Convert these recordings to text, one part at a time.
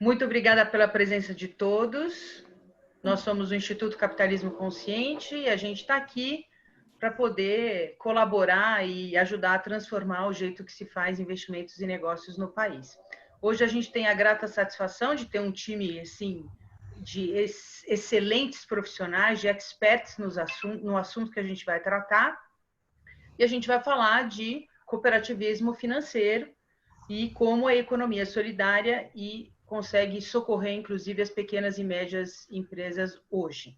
Muito obrigada pela presença de todos. Nós somos o Instituto Capitalismo Consciente e a gente está aqui para poder colaborar e ajudar a transformar o jeito que se faz investimentos e negócios no país. Hoje a gente tem a grata satisfação de ter um time assim, de excelentes profissionais, de experts no assunto que a gente vai tratar. E a gente vai falar de cooperativismo financeiro e como a economia solidária consegue socorrer, inclusive, as pequenas e médias empresas hoje.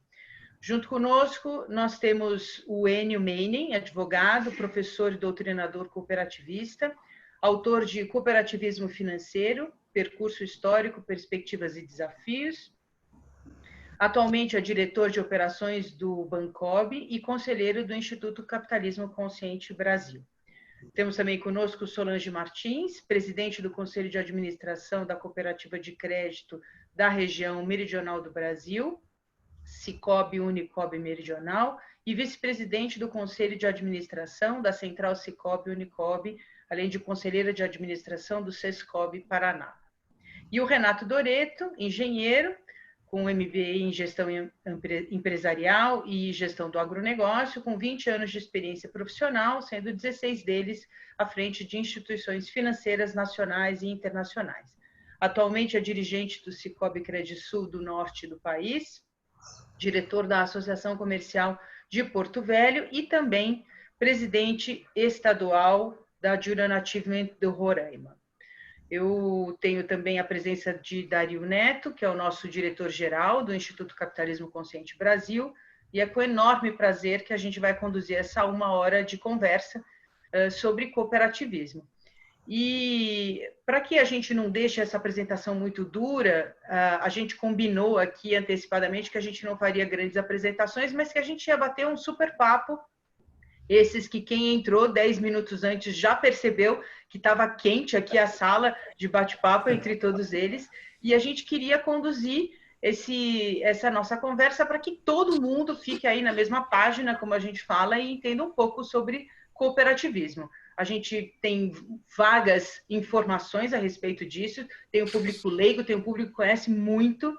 Junto conosco, nós temos o Enio Meinen, advogado, professor e doutrinador cooperativista, autor de Cooperativismo Financeiro, Percurso Histórico, Perspectivas e Desafios. Atualmente é diretor de operações do Bancob e conselheiro do Instituto Capitalismo Consciente Brasil. Temos também conosco Solange Martins, presidente do Conselho de Administração da Cooperativa de Crédito da região meridional do Brasil, Sicob Unicob Meridional, e vice-presidente do Conselho de Administração da Central Sicob Unicob, além de conselheira de administração do Sescob Paraná. E o Renato Doreto, engenheiro, com MBA em Gestão Empresarial e Gestão do Agronegócio, com 20 anos de experiência profissional, sendo 16 deles à frente de instituições financeiras nacionais e internacionais. Atualmente é dirigente do Sicob Credisul do norte do país, diretor da Associação Comercial de Porto Velho e também presidente estadual da Juran Achievement do Roraima. Eu tenho também a presença de Dario Neto, que é o nosso diretor-geral do Instituto Capitalismo Consciente Brasil, e é com enorme prazer que a gente vai conduzir essa 1 hora de conversa sobre cooperativismo. E para que a gente não deixe essa apresentação muito dura, a gente combinou aqui antecipadamente que a gente não faria grandes apresentações, mas que a gente ia bater um super papo. Esses que quem entrou 10 minutos antes já percebeu que estava quente aqui a sala de bate-papo entre todos eles, e a gente queria conduzir essa nossa conversa para que todo mundo fique aí na mesma página, como a gente fala, e entenda um pouco sobre cooperativismo. A gente tem vagas informações a respeito disso, tem o público leigo, tem o público que conhece muito,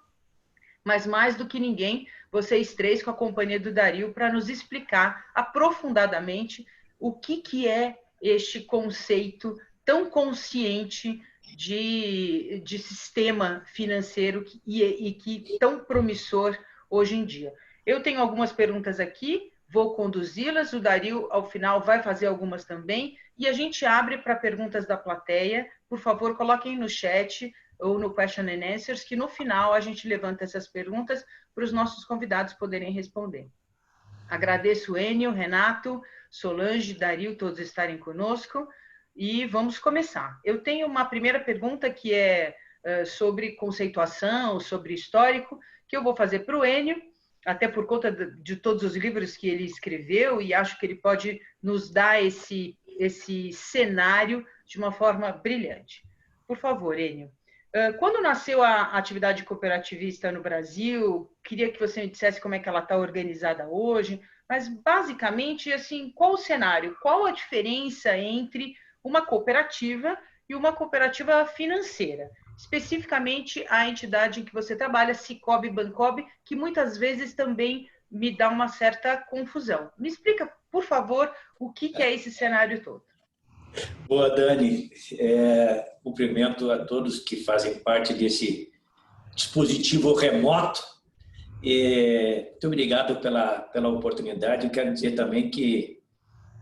mas mais do que ninguém, vocês três com a companhia do Dario para nos explicar aprofundadamente o que é este conceito tão consciente de sistema financeiro e que tão promissor hoje em dia. Eu tenho algumas perguntas aqui, vou conduzi-las, o Dario, ao final, vai fazer algumas também, e a gente abre para perguntas da plateia. Por favor, coloquem no chat ou no Question and Answers, que no final a gente levanta essas perguntas para os nossos convidados poderem responder. Agradeço Enio, Renato, Solange, Dario, todos estarem conosco, e vamos começar. Eu tenho uma primeira pergunta que é sobre conceituação, sobre histórico, que eu vou fazer para o Enio, até por conta de todos os livros que ele escreveu, e acho que ele pode nos dar esse cenário de uma forma brilhante. Por favor, Enio. Quando nasceu a atividade cooperativista no Brasil, queria que você me dissesse como é que ela está organizada hoje, mas basicamente, assim, qual o cenário? Qual a diferença entre uma cooperativa e uma cooperativa financeira? Especificamente a entidade em que você trabalha, Sicob e Bancob, que muitas vezes também me dá uma certa confusão. Me explica, por favor, o que é esse cenário todo. Boa, Dani. Cumprimento a todos que fazem parte desse dispositivo remoto. Muito obrigado pela oportunidade. Eu quero dizer também que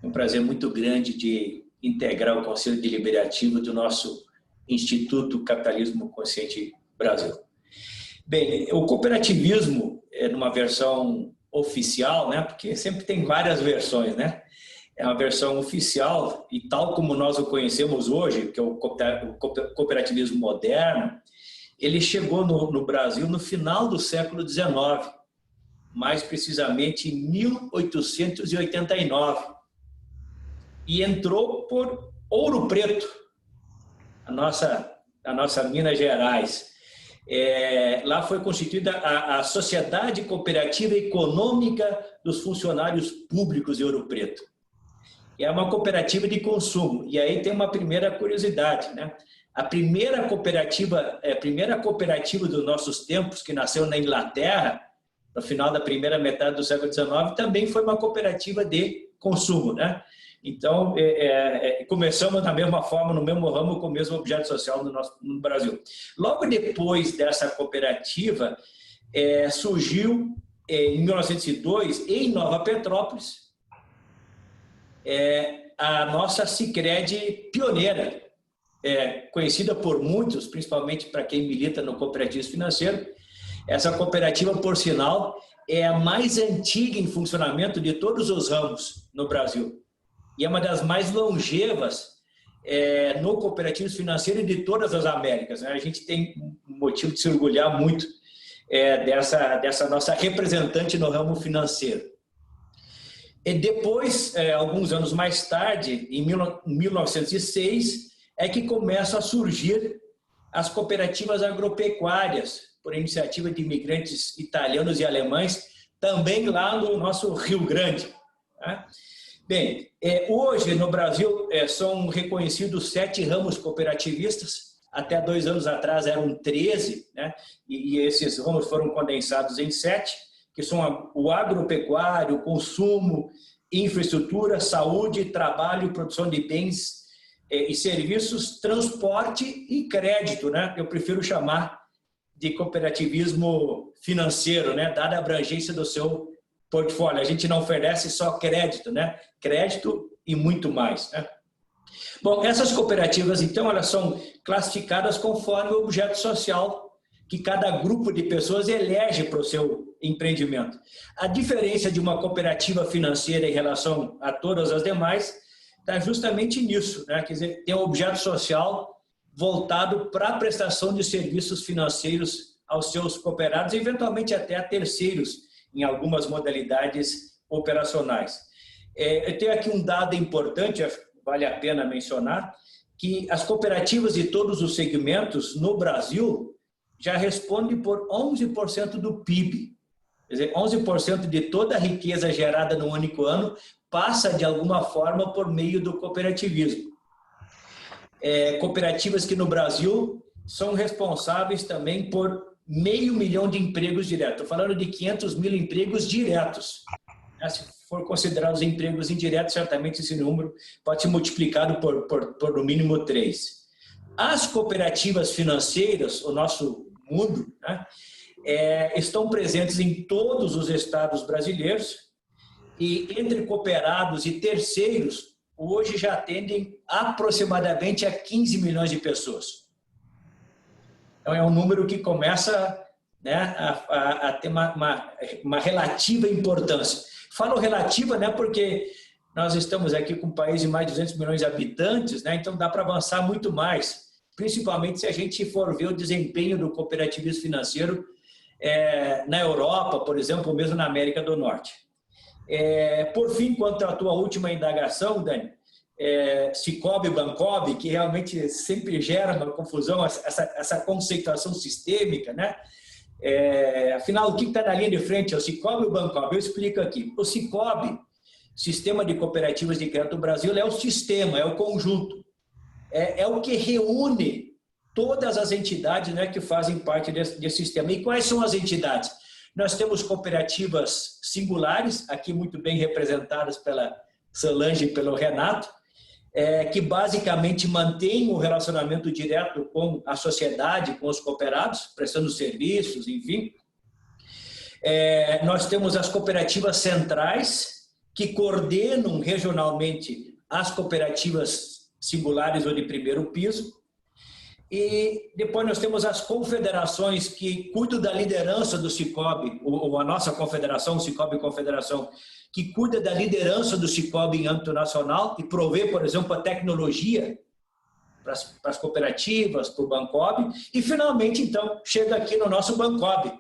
é um prazer muito grande de integrar o Conselho Deliberativo do nosso Instituto Capitalismo Consciente Brasil. Bem, o cooperativismo é numa versão oficial, né? Porque sempre tem várias versões, né? É uma versão oficial e tal como nós o conhecemos hoje, que é o cooperativismo moderno, ele chegou no Brasil no final do século XIX, mais precisamente em 1889, e entrou por Ouro Preto, a nossa Minas Gerais. Lá foi constituída a Sociedade Cooperativa Econômica dos Funcionários Públicos de Ouro Preto. É uma cooperativa de consumo. E aí tem uma primeira curiosidade, né? a primeira cooperativa dos nossos tempos, que nasceu na Inglaterra, no final da primeira metade do século XIX, também foi uma cooperativa de consumo, né? Então, começamos da mesma forma, no mesmo ramo, com o mesmo objeto social no Brasil. Logo depois dessa cooperativa, surgiu, em 1902, em Nova Petrópolis, a nossa Sicredi pioneira, conhecida por muitos, principalmente para quem milita no cooperativismo financeiro. Essa cooperativa, por sinal, é a mais antiga em funcionamento de todos os ramos no Brasil. E é uma das mais longevas no cooperativismo financeiro de todas as Américas, né? A gente tem motivo de se orgulhar muito dessa nossa representante no ramo financeiro. E depois, alguns anos mais tarde, em 1906, é que começam a surgir as cooperativas agropecuárias, por iniciativa de imigrantes italianos e alemães, também lá no nosso Rio Grande, né? Bem, hoje no Brasil são reconhecidos 7 ramos cooperativistas, até 2 anos atrás eram 13, né? E esses ramos foram condensados em 7, que são o agropecuário, consumo, infraestrutura, saúde, trabalho, produção de bens e serviços, transporte e crédito, né? Eu prefiro chamar de cooperativismo financeiro, né? Dada a abrangência do seu portfólio. A gente não oferece só crédito, né? Crédito e muito mais, né? Bom, essas cooperativas, então, elas são classificadas conforme o objeto social que cada grupo de pessoas elege para o seu empreendimento. A diferença de uma cooperativa financeira em relação a todas as demais está justamente nisso, né? Quer dizer, tem um objeto social voltado para a prestação de serviços financeiros aos seus cooperados, eventualmente até a terceiros, em algumas modalidades operacionais. Eu tenho aqui um dado importante, vale a pena mencionar, que as cooperativas de todos os segmentos no Brasil já respondem por 11% do PIB. Quer dizer, 11% de toda a riqueza gerada no único ano passa, de alguma forma, por meio do cooperativismo. Cooperativas que no Brasil são responsáveis também por 500 mil de empregos diretos. Estou falando de 500 mil empregos diretos. Se for considerar os empregos indiretos, certamente esse número pode ser multiplicado por no mínimo 3. As cooperativas financeiras, o nosso mundo, né, estão presentes em todos os estados brasileiros e entre cooperados e terceiros, hoje já atendem aproximadamente a 15 milhões de pessoas. Então, é um número que começa, né, a ter uma relativa importância. Falo relativa, né, porque nós estamos aqui com um país de mais de 200 milhões de habitantes, né, então dá para avançar muito mais, principalmente se a gente for ver o desempenho do cooperativismo financeiro na Europa, por exemplo, ou mesmo na América do Norte. Por fim, quanto à tua última indagação, Dani, Sicob e Bancob, que realmente sempre gera uma confusão, essa conceituação sistêmica, né? Afinal, o que está na linha de frente é o Sicob e o Bancob? Eu explico aqui. O Sicob, Sistema de Cooperativas de Crédito do Brasil, é o sistema, é o conjunto. É o que reúne todas as entidades, né, que fazem parte desse sistema. E quais são as entidades? Nós temos cooperativas singulares, aqui muito bem representadas pela Solange e pelo Renato, que basicamente mantêm o relacionamento direto com a sociedade, com os cooperados, prestando serviços, enfim. Nós temos as cooperativas centrais, que coordenam regionalmente as cooperativas singulares ou de primeiro piso. E depois nós temos as confederações que cuidam da liderança do Sicob, ou a nossa confederação, o Sicob Confederação, que cuida da liderança do Sicob em âmbito nacional e provê, por exemplo, a tecnologia para as cooperativas, para o Bancob. E, finalmente, então, chega aqui no nosso Bancob,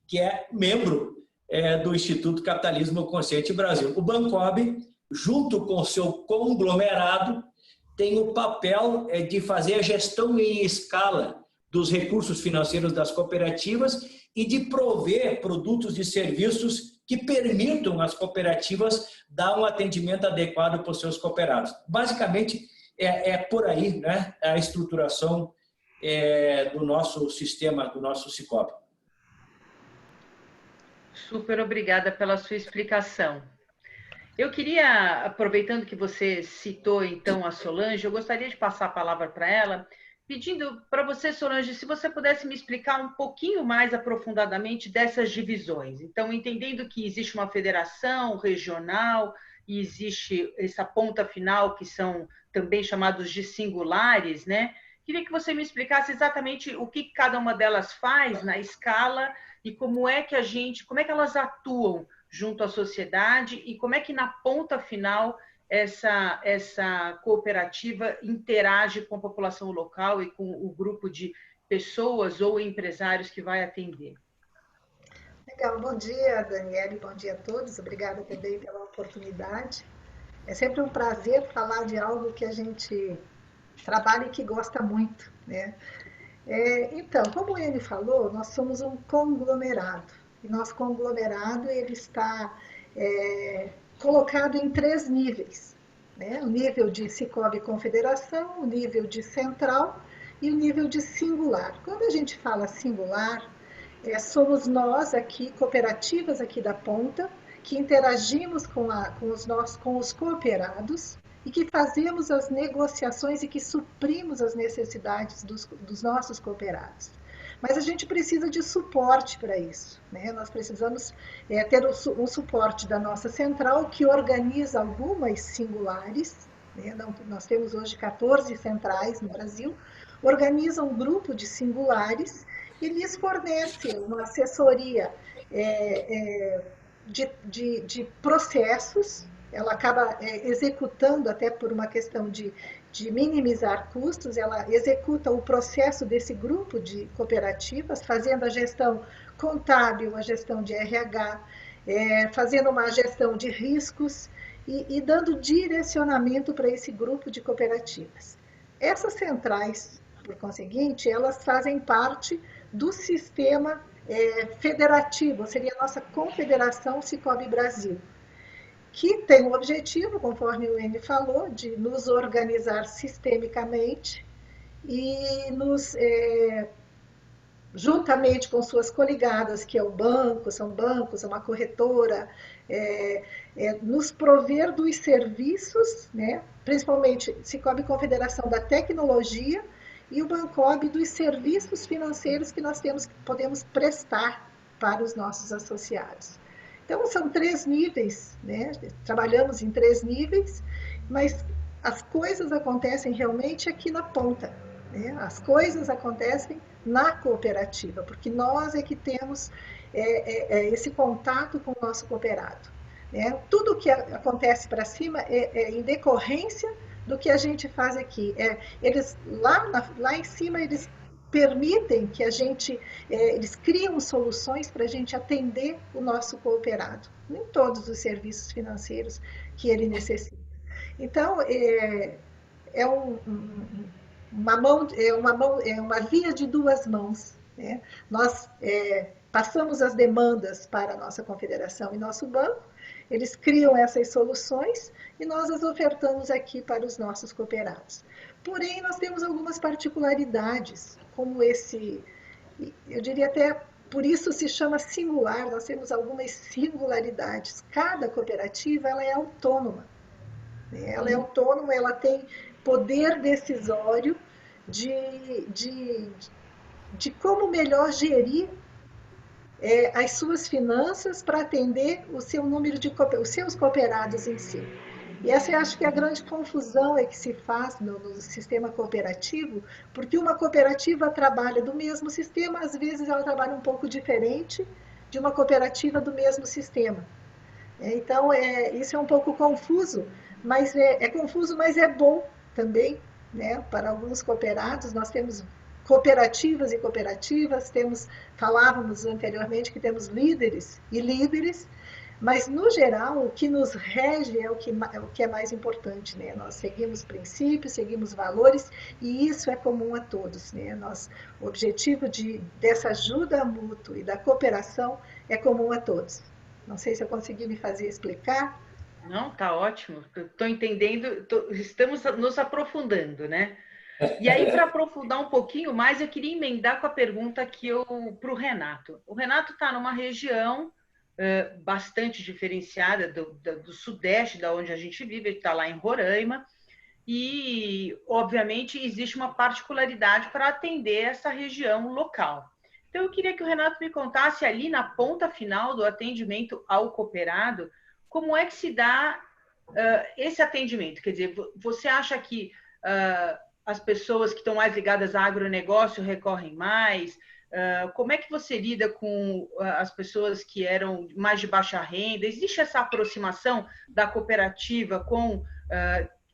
que é membro do Instituto Capitalismo Consciente Brasil. O Bancob, junto com o seu conglomerado, tem o papel de fazer a gestão em escala dos recursos financeiros das cooperativas e de prover produtos e serviços que permitam às cooperativas dar um atendimento adequado para os seus cooperados. Basicamente, por aí, né, a estruturação do nosso sistema, do nosso Sicob. Super obrigada pela sua explicação. Eu queria, aproveitando que você citou então a Solange, eu gostaria de passar a palavra para ela, pedindo para você, Solange, se você pudesse me explicar um pouquinho mais aprofundadamente dessas divisões. Então, entendendo que existe uma federação regional e existe essa ponta final, que são também chamados de singulares, né? Queria que você me explicasse exatamente o que cada uma delas faz na escala e como é que como é que elas atuam junto à sociedade e como é que na ponta final essa cooperativa interage com a população local e com o grupo de pessoas ou empresários que vai atender. Legal, bom dia, Daniele, bom dia a todos, obrigada também pela oportunidade. É sempre um prazer falar de algo que a gente trabalha e que gosta muito, né? Então, como ele falou, nós somos um conglomerado. E nosso conglomerado ele está colocado em 3 níveis, né? O nível de Sicob Confederação, o nível de central e o nível de singular. Quando a gente fala singular, somos nós aqui, cooperativas aqui da ponta, que interagimos com os cooperados e que fazemos as negociações e que suprimos as necessidades dos nossos cooperados. Mas a gente precisa de suporte para isso, né? Nós precisamos ter um suporte da nossa central, que organiza algumas singulares, né? Nós temos hoje 14 centrais no Brasil, organiza um grupo de singulares e lhes fornece uma assessoria de processos. Ela acaba executando, até por uma questão de minimizar custos, ela executa o processo desse grupo de cooperativas, fazendo a gestão contábil, a gestão de RH, fazendo uma gestão de riscos e dando direcionamento para esse grupo de cooperativas. Essas centrais, por conseguinte, elas fazem parte do sistema federativo, seria a nossa Confederação Sicob Brasil, que tem o objetivo, conforme o Eni falou, de nos organizar sistemicamente e juntamente com suas coligadas, que é o banco, são bancos, é uma corretora, nos prover dos serviços, né? Principalmente Sicob Confederação da Tecnologia e o Bancob dos serviços financeiros que nós podemos prestar para os nossos associados. Então, são 3 níveis, né? Trabalhamos em 3 níveis, mas as coisas acontecem realmente aqui na ponta, né? As coisas acontecem na cooperativa, porque nós é que temos esse contato com o nosso cooperado, né? Tudo que acontece para cima é em decorrência do que a gente faz aqui. Eles lá em cima eles permitem que eles criam soluções para a gente atender o nosso cooperado em todos os serviços financeiros que ele necessita. Então, uma via de 2 mãos, né? Nós passamos as demandas para a nossa confederação e nosso banco, eles criam essas soluções e nós as ofertamos aqui para os nossos cooperados. Porém, nós temos algumas particularidades, como eu diria até, por isso se chama singular, nós temos algumas singularidades. Cada cooperativa ela é autônoma. Ela é autônoma, ela tem poder decisório de como melhor gerir as suas finanças para atender o seu número os seus cooperados em si. E essa eu acho que é a grande confusão que se faz no sistema cooperativo, porque uma cooperativa trabalha do mesmo sistema, às vezes ela trabalha um pouco diferente de uma cooperativa do mesmo sistema. Então, isso é um pouco confuso, mas é confuso, mas é bom também, né? Para alguns cooperados. Nós temos cooperativas e cooperativas, falávamos anteriormente que temos líderes e líderes, mas, no geral, o que nos rege é o que é mais importante, né? Nós seguimos princípios, seguimos valores, e isso é comum a todos, né? O objetivo dessa ajuda mútua e da cooperação é comum a todos. Não sei se eu consegui me fazer explicar. Não, tá ótimo. Estou entendendo, estamos nos aprofundando, né? E aí, para aprofundar um pouquinho mais, eu queria emendar com a pergunta para o Renato. O Renato está numa região bastante diferenciada do sudeste, da onde a gente vive, ele está lá em Roraima, e, obviamente, existe uma particularidade para atender essa região local. Então, eu queria que o Renato me contasse ali na ponta final do atendimento ao cooperado, como é que se dá esse atendimento? Quer dizer, você acha que as pessoas que estão mais ligadas a agronegócio recorrem mais? Como é que você lida com as pessoas que eram mais de baixa renda? Existe essa aproximação da cooperativa com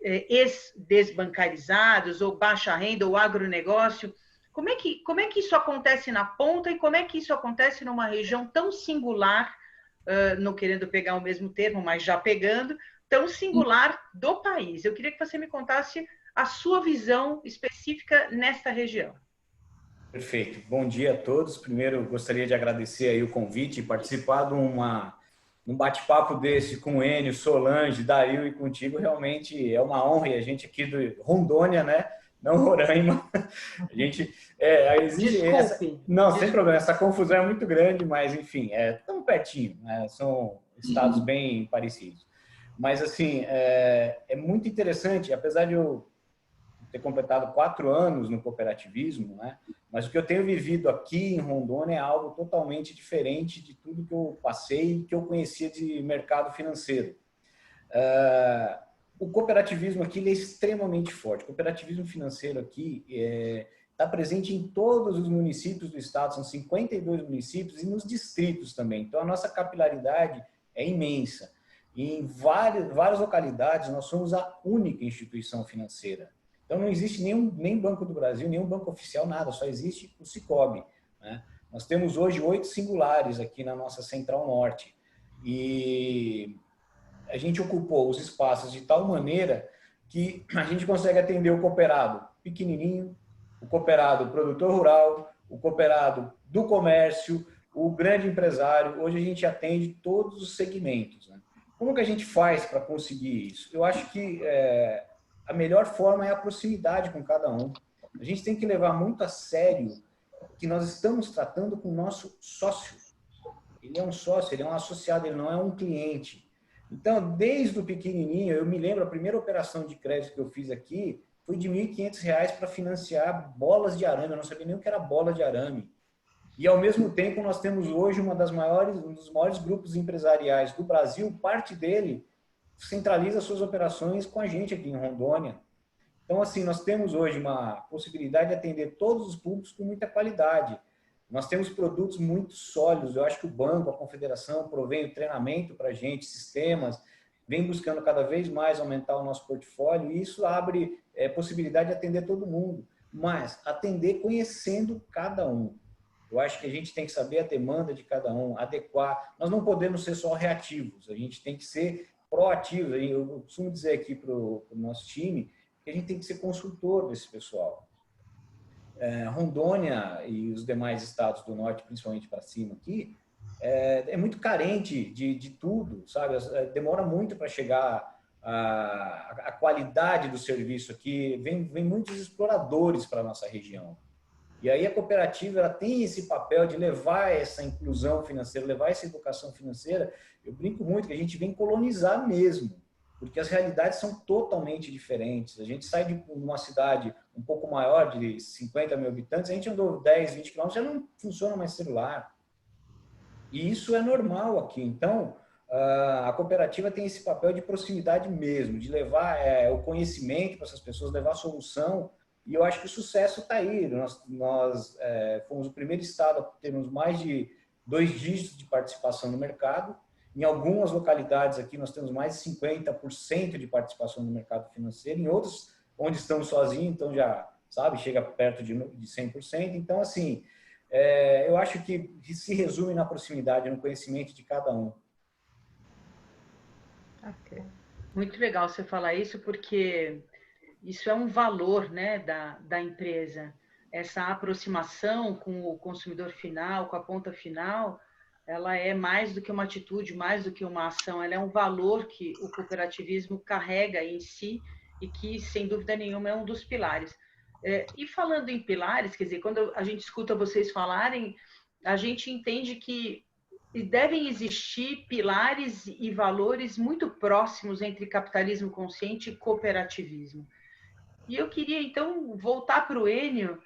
ex-desbancarizados, ou baixa renda, ou agronegócio? Como é que isso acontece na ponta e como é que isso acontece numa região tão singular, não querendo pegar o mesmo termo, mas já pegando, tão singular do país? Eu queria que você me contasse a sua visão específica nesta região. Perfeito. Bom dia a todos. Primeiro, gostaria de agradecer aí o convite e participar de um bate-papo desse com o Enio, Solange, Dario e contigo. Realmente é uma honra, e a gente aqui do Rondônia, né? Não Roraima. A gente Desculpe. Não, sem problema. Essa confusão é muito grande, mas enfim, tão pertinho, né? São estados bem parecidos. Mas assim, é muito interessante, apesar de eu ter completado 4 anos no cooperativismo, né? Mas o que eu tenho vivido aqui em Rondônia é algo totalmente diferente de tudo que eu passei e que eu conhecia de mercado financeiro. O cooperativismo aqui ele é extremamente forte. O cooperativismo financeiro aqui está presente em todos os municípios do estado, são 52 municípios, e nos distritos também. Então, a nossa capilaridade é imensa. E em várias localidades, nós somos a única instituição financeira. Então, não existe nem Banco do Brasil, nenhum banco oficial, nada, só existe o Sicoob, né? Nós temos hoje 8 singulares aqui na nossa Central Norte. E a gente ocupou os espaços de tal maneira que a gente consegue atender o cooperado pequenininho, o cooperado produtor rural, o cooperado do comércio, o grande empresário. Hoje a gente atende todos os segmentos, né? Como que a gente faz para conseguir isso? Eu acho que a melhor forma é a proximidade com cada um. A gente tem que levar muito a sério que nós estamos tratando com o nosso sócio. Ele é um sócio, ele é um associado, ele não é um cliente. Então, desde o pequenininho, eu me lembro, a primeira operação de crédito que eu fiz aqui foi de R$ 1.500 para financiar bolas de arame. Eu não sabia nem o que era bola de arame. E, ao mesmo tempo, nós temos hoje um dos maiores grupos empresariais do Brasil. Parte dele centraliza suas operações com a gente aqui em Rondônia. Então, assim, nós temos hoje uma possibilidade de atender todos os públicos com muita qualidade. Nós temos produtos muito sólidos. Eu acho que o banco, a confederação, provém o treinamento para a gente, sistemas, vem buscando cada vez mais aumentar o nosso portfólio, e isso abre possibilidade de atender todo mundo, mas atender conhecendo cada um. Eu acho que a gente tem que saber a demanda de cada um, adequar. Nós não podemos ser só reativos, a gente tem que ser proativos. Eu costumo dizer aqui para o nosso time que a gente tem que ser consultor desse pessoal. Rondônia e os demais estados do norte, principalmente para cima aqui, é muito carente de tudo, sabe? Demora muito para chegar a qualidade do serviço aqui. Vem muitos exploradores para a nossa região. E aí a cooperativa ela tem esse papel de levar essa inclusão financeira, levar essa educação financeira. Eu brinco muito que a gente vem colonizar mesmo, porque as realidades são totalmente diferentes. A gente sai de uma cidade um pouco maior, de 50 mil habitantes, a gente andou 10, 20 quilômetros, já não funciona mais celular. E isso é normal aqui. Então, a cooperativa tem esse papel de proximidade mesmo, de levar o conhecimento para essas pessoas, levar a solução. E eu acho que o sucesso está aí. Nós fomos o primeiro estado a termos mais de 2 dígitos de participação no mercado. Em algumas localidades aqui nós temos mais de 50% de participação no mercado financeiro. Em outros, onde estamos sozinhos, então já, sabe, chega perto de 100%. Então, assim, eu acho que se resume na proximidade, no conhecimento de cada um. Okay. Muito legal você falar isso, porque isso é um valor, né, da empresa. Essa aproximação com o consumidor final, com a ponta final, ela é mais do que uma atitude, mais do que uma ação. Ela é um valor que o cooperativismo carrega em si e que, sem dúvida nenhuma, é um dos pilares. E falando em pilares, quer dizer, quando a gente escuta vocês falarem, a gente entende que devem existir pilares e valores muito próximos entre capitalismo consciente e cooperativismo. E eu queria, então, voltar para o Enio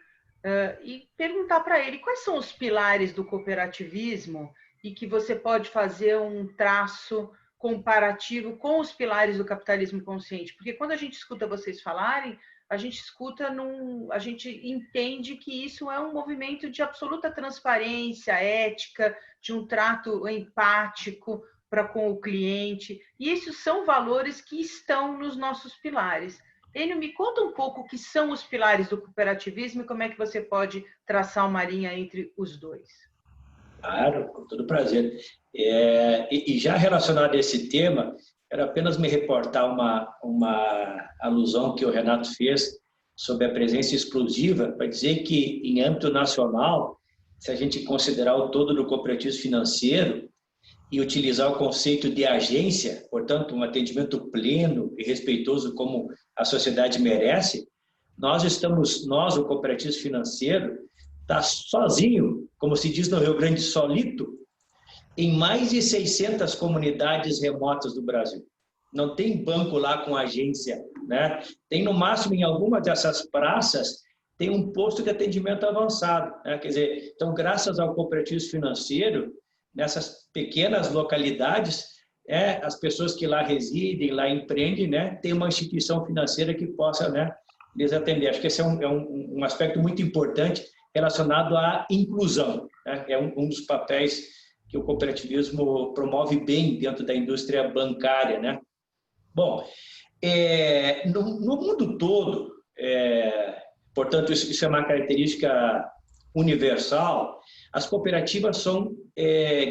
e perguntar para ele quais são os pilares do cooperativismo e que você pode fazer um traço comparativo com os pilares do capitalismo consciente. Porque quando a gente escuta vocês falarem, a gente a gente entende que isso é um movimento de absoluta transparência, ética, de um trato empático para com o cliente. E esses são valores que estão nos nossos pilares. Enio, me conta um pouco o que são os pilares do cooperativismo e como é que você pode traçar uma linha entre os dois. Claro, com todo prazer. E já relacionado a esse tema, quero apenas me reportar uma alusão que o Renato fez sobre a presença exclusiva, para dizer que, em âmbito nacional, se a gente considerar o todo do cooperativismo financeiro e utilizar o conceito de agência, portanto, um atendimento pleno e respeitoso como a sociedade merece, nós, o cooperativismo financeiro, está sozinho, como se diz no Rio Grande, solito, em mais de 600 comunidades remotas do Brasil. Não tem banco lá com agência, né? Tem, no máximo, em alguma dessas praças, tem um posto de atendimento avançado, né? Quer dizer, então, graças ao cooperativismo financeiro, nessas pequenas localidades, as pessoas que lá residem, lá empreendem, né? Tem uma instituição financeira que possa, né, lhes atender. Acho que esse é um aspecto muito importante relacionado à inclusão, né? É um dos papéis que o cooperativismo promove bem dentro da indústria bancária, né? Bom, no mundo todo, portanto, isso é uma característica universal, as cooperativas são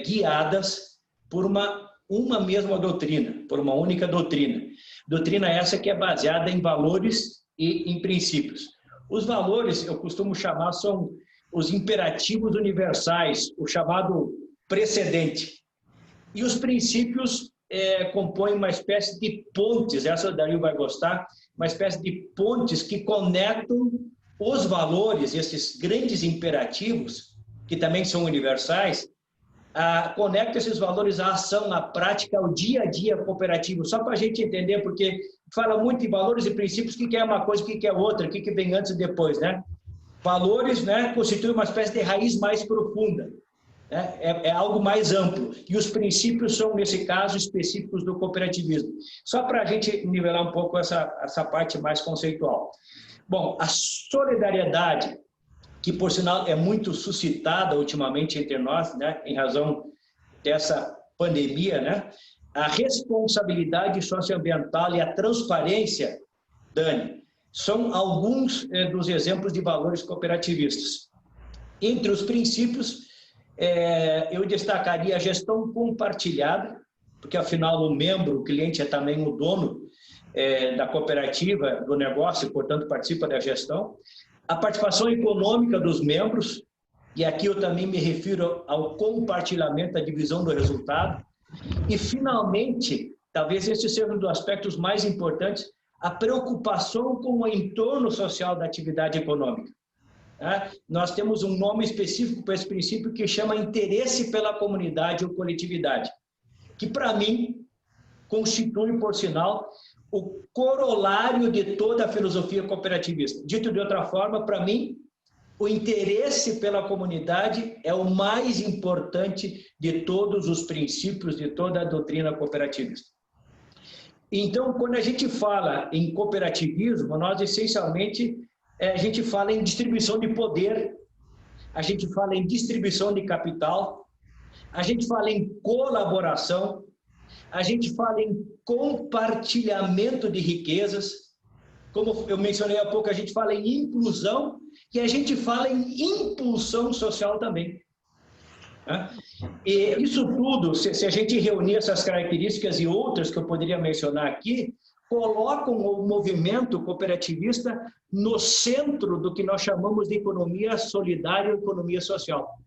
guiadas por uma mesma doutrina, por uma única doutrina. Doutrina essa que é baseada em valores e em princípios. Os valores, eu costumo chamar, são os imperativos universais, o chamado precedente. E os princípios compõem uma espécie de pontes, essa o Dario vai gostar, uma espécie de pontes que conectam os valores, esses grandes imperativos, que também são universais, conecta esses valores à ação, à prática, ao dia a dia cooperativo, só para a gente entender, porque fala muito em valores e princípios, o que é uma coisa, o que é outra, o que vem antes e depois, né? Valores, né, constituem uma espécie de raiz mais profunda, né? É algo mais amplo, e os princípios são, nesse caso, específicos do cooperativismo. Só para a gente nivelar um pouco essa parte mais conceitual. Bom, a solidariedade, que, por sinal, é muito suscitada ultimamente entre nós, né, em razão dessa pandemia, né, a responsabilidade socioambiental e a transparência, Dani, são alguns dos exemplos de valores cooperativistas. Entre os princípios, eu destacaria a gestão compartilhada, porque, afinal, o membro, o cliente, é também o dono da cooperativa, do negócio, e, portanto, participa da gestão. A participação econômica dos membros, e aqui eu também me refiro ao compartilhamento, à divisão do resultado. E, finalmente, talvez esse seja um dos aspectos mais importantes, a preocupação com o entorno social da atividade econômica. Nós temos um nome específico para esse princípio que chama interesse pela comunidade ou coletividade, que, para mim, constitui, por sinal, o corolário de toda a filosofia cooperativista. Dito de outra forma, para mim, o interesse pela comunidade é o mais importante de todos os princípios de toda a doutrina cooperativista. Então, quando a gente fala em cooperativismo, nós, essencialmente, a gente fala em distribuição de poder, a gente fala em distribuição de capital, a gente fala em colaboração, a gente fala em compartilhamento de riquezas, como eu mencionei há pouco, a gente fala em inclusão e a gente fala em impulsão social também. E isso tudo, se a gente reunir essas características e outras que eu poderia mencionar aqui, colocam o movimento cooperativista no centro do que nós chamamos de economia solidária ou economia social.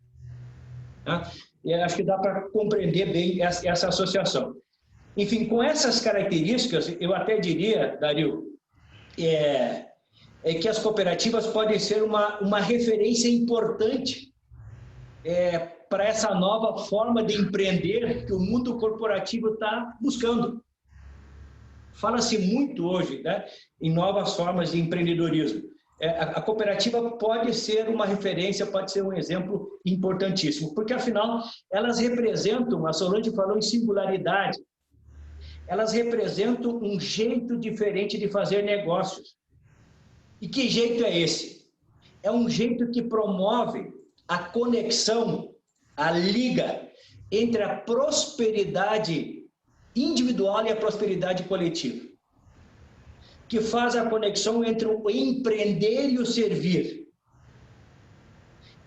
E acho que dá para compreender bem essa associação. Enfim, com essas características, eu até diria, Dario, é que as cooperativas podem ser uma referência importante para essa nova forma de empreender que o mundo corporativo está buscando. Fala-se muito hoje, né, em novas formas de empreendedorismo. A cooperativa pode ser uma referência, pode ser um exemplo importantíssimo, porque, afinal, elas representam, a Solange falou em singularidade, elas representam um jeito diferente de fazer negócios. E que jeito é esse? É um jeito que promove a conexão, a liga entre a prosperidade individual e a prosperidade coletiva, que faz a conexão entre o empreender e o servir,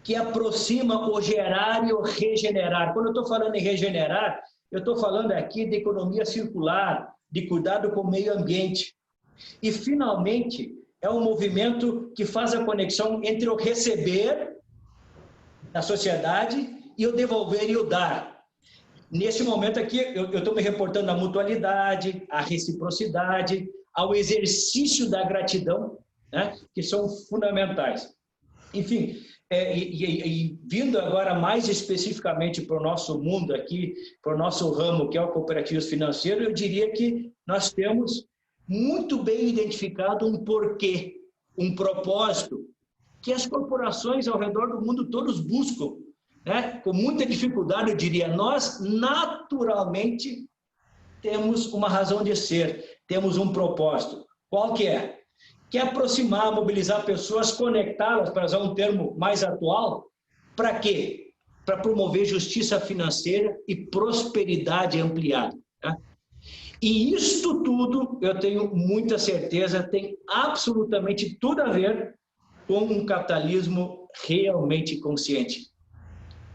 que aproxima o gerar e o regenerar. Quando eu estou falando em regenerar, eu estou falando aqui de economia circular, de cuidado com o meio ambiente. E, finalmente, é um movimento que faz a conexão entre o receber da sociedade e o devolver e o dar. Nesse momento aqui, eu estou me reportando à mutualidade, à reciprocidade, ao exercício da gratidão, né, que são fundamentais. Enfim, vindo agora mais especificamente para o nosso mundo aqui, para o nosso ramo, que é o cooperativismo financeiro, eu diria que nós temos muito bem identificado um porquê, um propósito, que as corporações ao redor do mundo todos buscam, né? Com muita dificuldade, eu diria. Nós, naturalmente, temos uma razão de ser, temos um propósito. Qual que é? Que é aproximar, mobilizar pessoas, conectá-las, para usar um termo mais atual, para quê? Para promover justiça financeira e prosperidade ampliada. Tá? E isto tudo, eu tenho muita certeza, tem absolutamente tudo a ver com um capitalismo realmente consciente.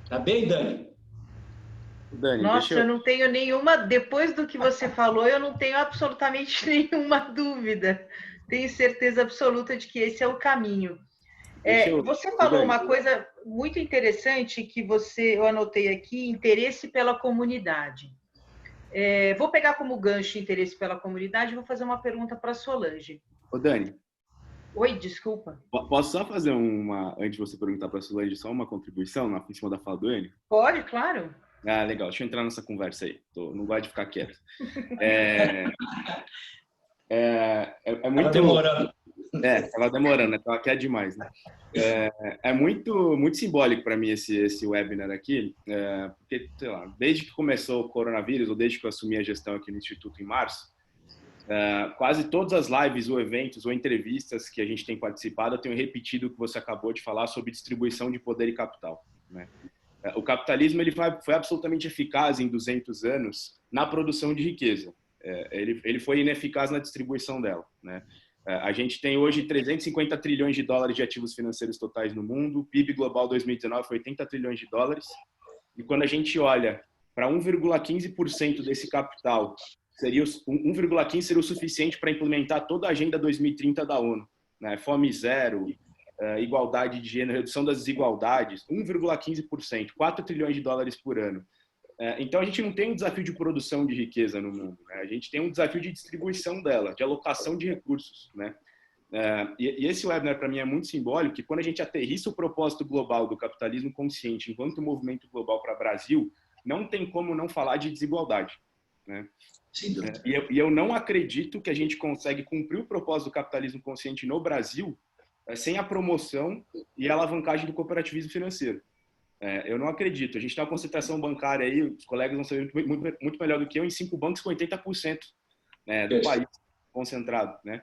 Tá bem, Dani? Dani, Nossa, eu não tenho nenhuma... Depois do que você falou, eu não tenho absolutamente nenhuma dúvida. Tenho certeza absoluta de que esse é o caminho. Você falou uma coisa muito interessante que eu anotei aqui, interesse pela comunidade. Vou pegar como gancho interesse pela comunidade e vou fazer uma pergunta para a Solange. Ô, Dani. Oi, desculpa. Posso só fazer antes de você perguntar para a Solange, só uma contribuição em cima da fala do Enio? Pode, claro. Ah, legal. Deixa eu entrar nessa conversa aí. Não gosto de ficar quieto. Muito... Ela demorando. Ela demorando, né? Ela quer demais, né? É muito simbólico para mim esse webinar aqui, porque, sei lá, desde que começou o coronavírus, ou desde que eu assumi a gestão aqui no Instituto em março, quase todas as lives, ou eventos, ou entrevistas que a gente tem participado, eu tenho repetido o que você acabou de falar sobre distribuição de poder e capital, né? O capitalismo ele foi absolutamente eficaz em 200 anos na produção de riqueza. Ele foi ineficaz na distribuição dela, né? A gente tem hoje 350 trilhões de dólares de ativos financeiros totais no mundo, o PIB global 2019 foi 80 trilhões de dólares, e quando a gente olha para 1,15% desse capital, 1,15% seria o suficiente para implementar toda a Agenda 2030 da ONU, né? Fome zero, igualdade de gênero, redução das desigualdades, 1,15%, 4 trilhões de dólares por ano. Então, a gente não tem um desafio de produção de riqueza no mundo, né? A gente tem um desafio de distribuição dela, de alocação de recursos, né? E esse webinar, para mim, é muito simbólico, que quando a gente aterrissa o propósito global do capitalismo consciente enquanto movimento global para o Brasil, não tem como não falar de desigualdade, né? E eu não acredito que a gente consegue cumprir o propósito do capitalismo consciente no Brasil sem a promoção e a alavancagem do cooperativismo financeiro. Eu não acredito. A gente tem uma concentração bancária aí, os colegas vão saber muito melhor do que eu, em 5 bancos com 80%, né, do país concentrado, né?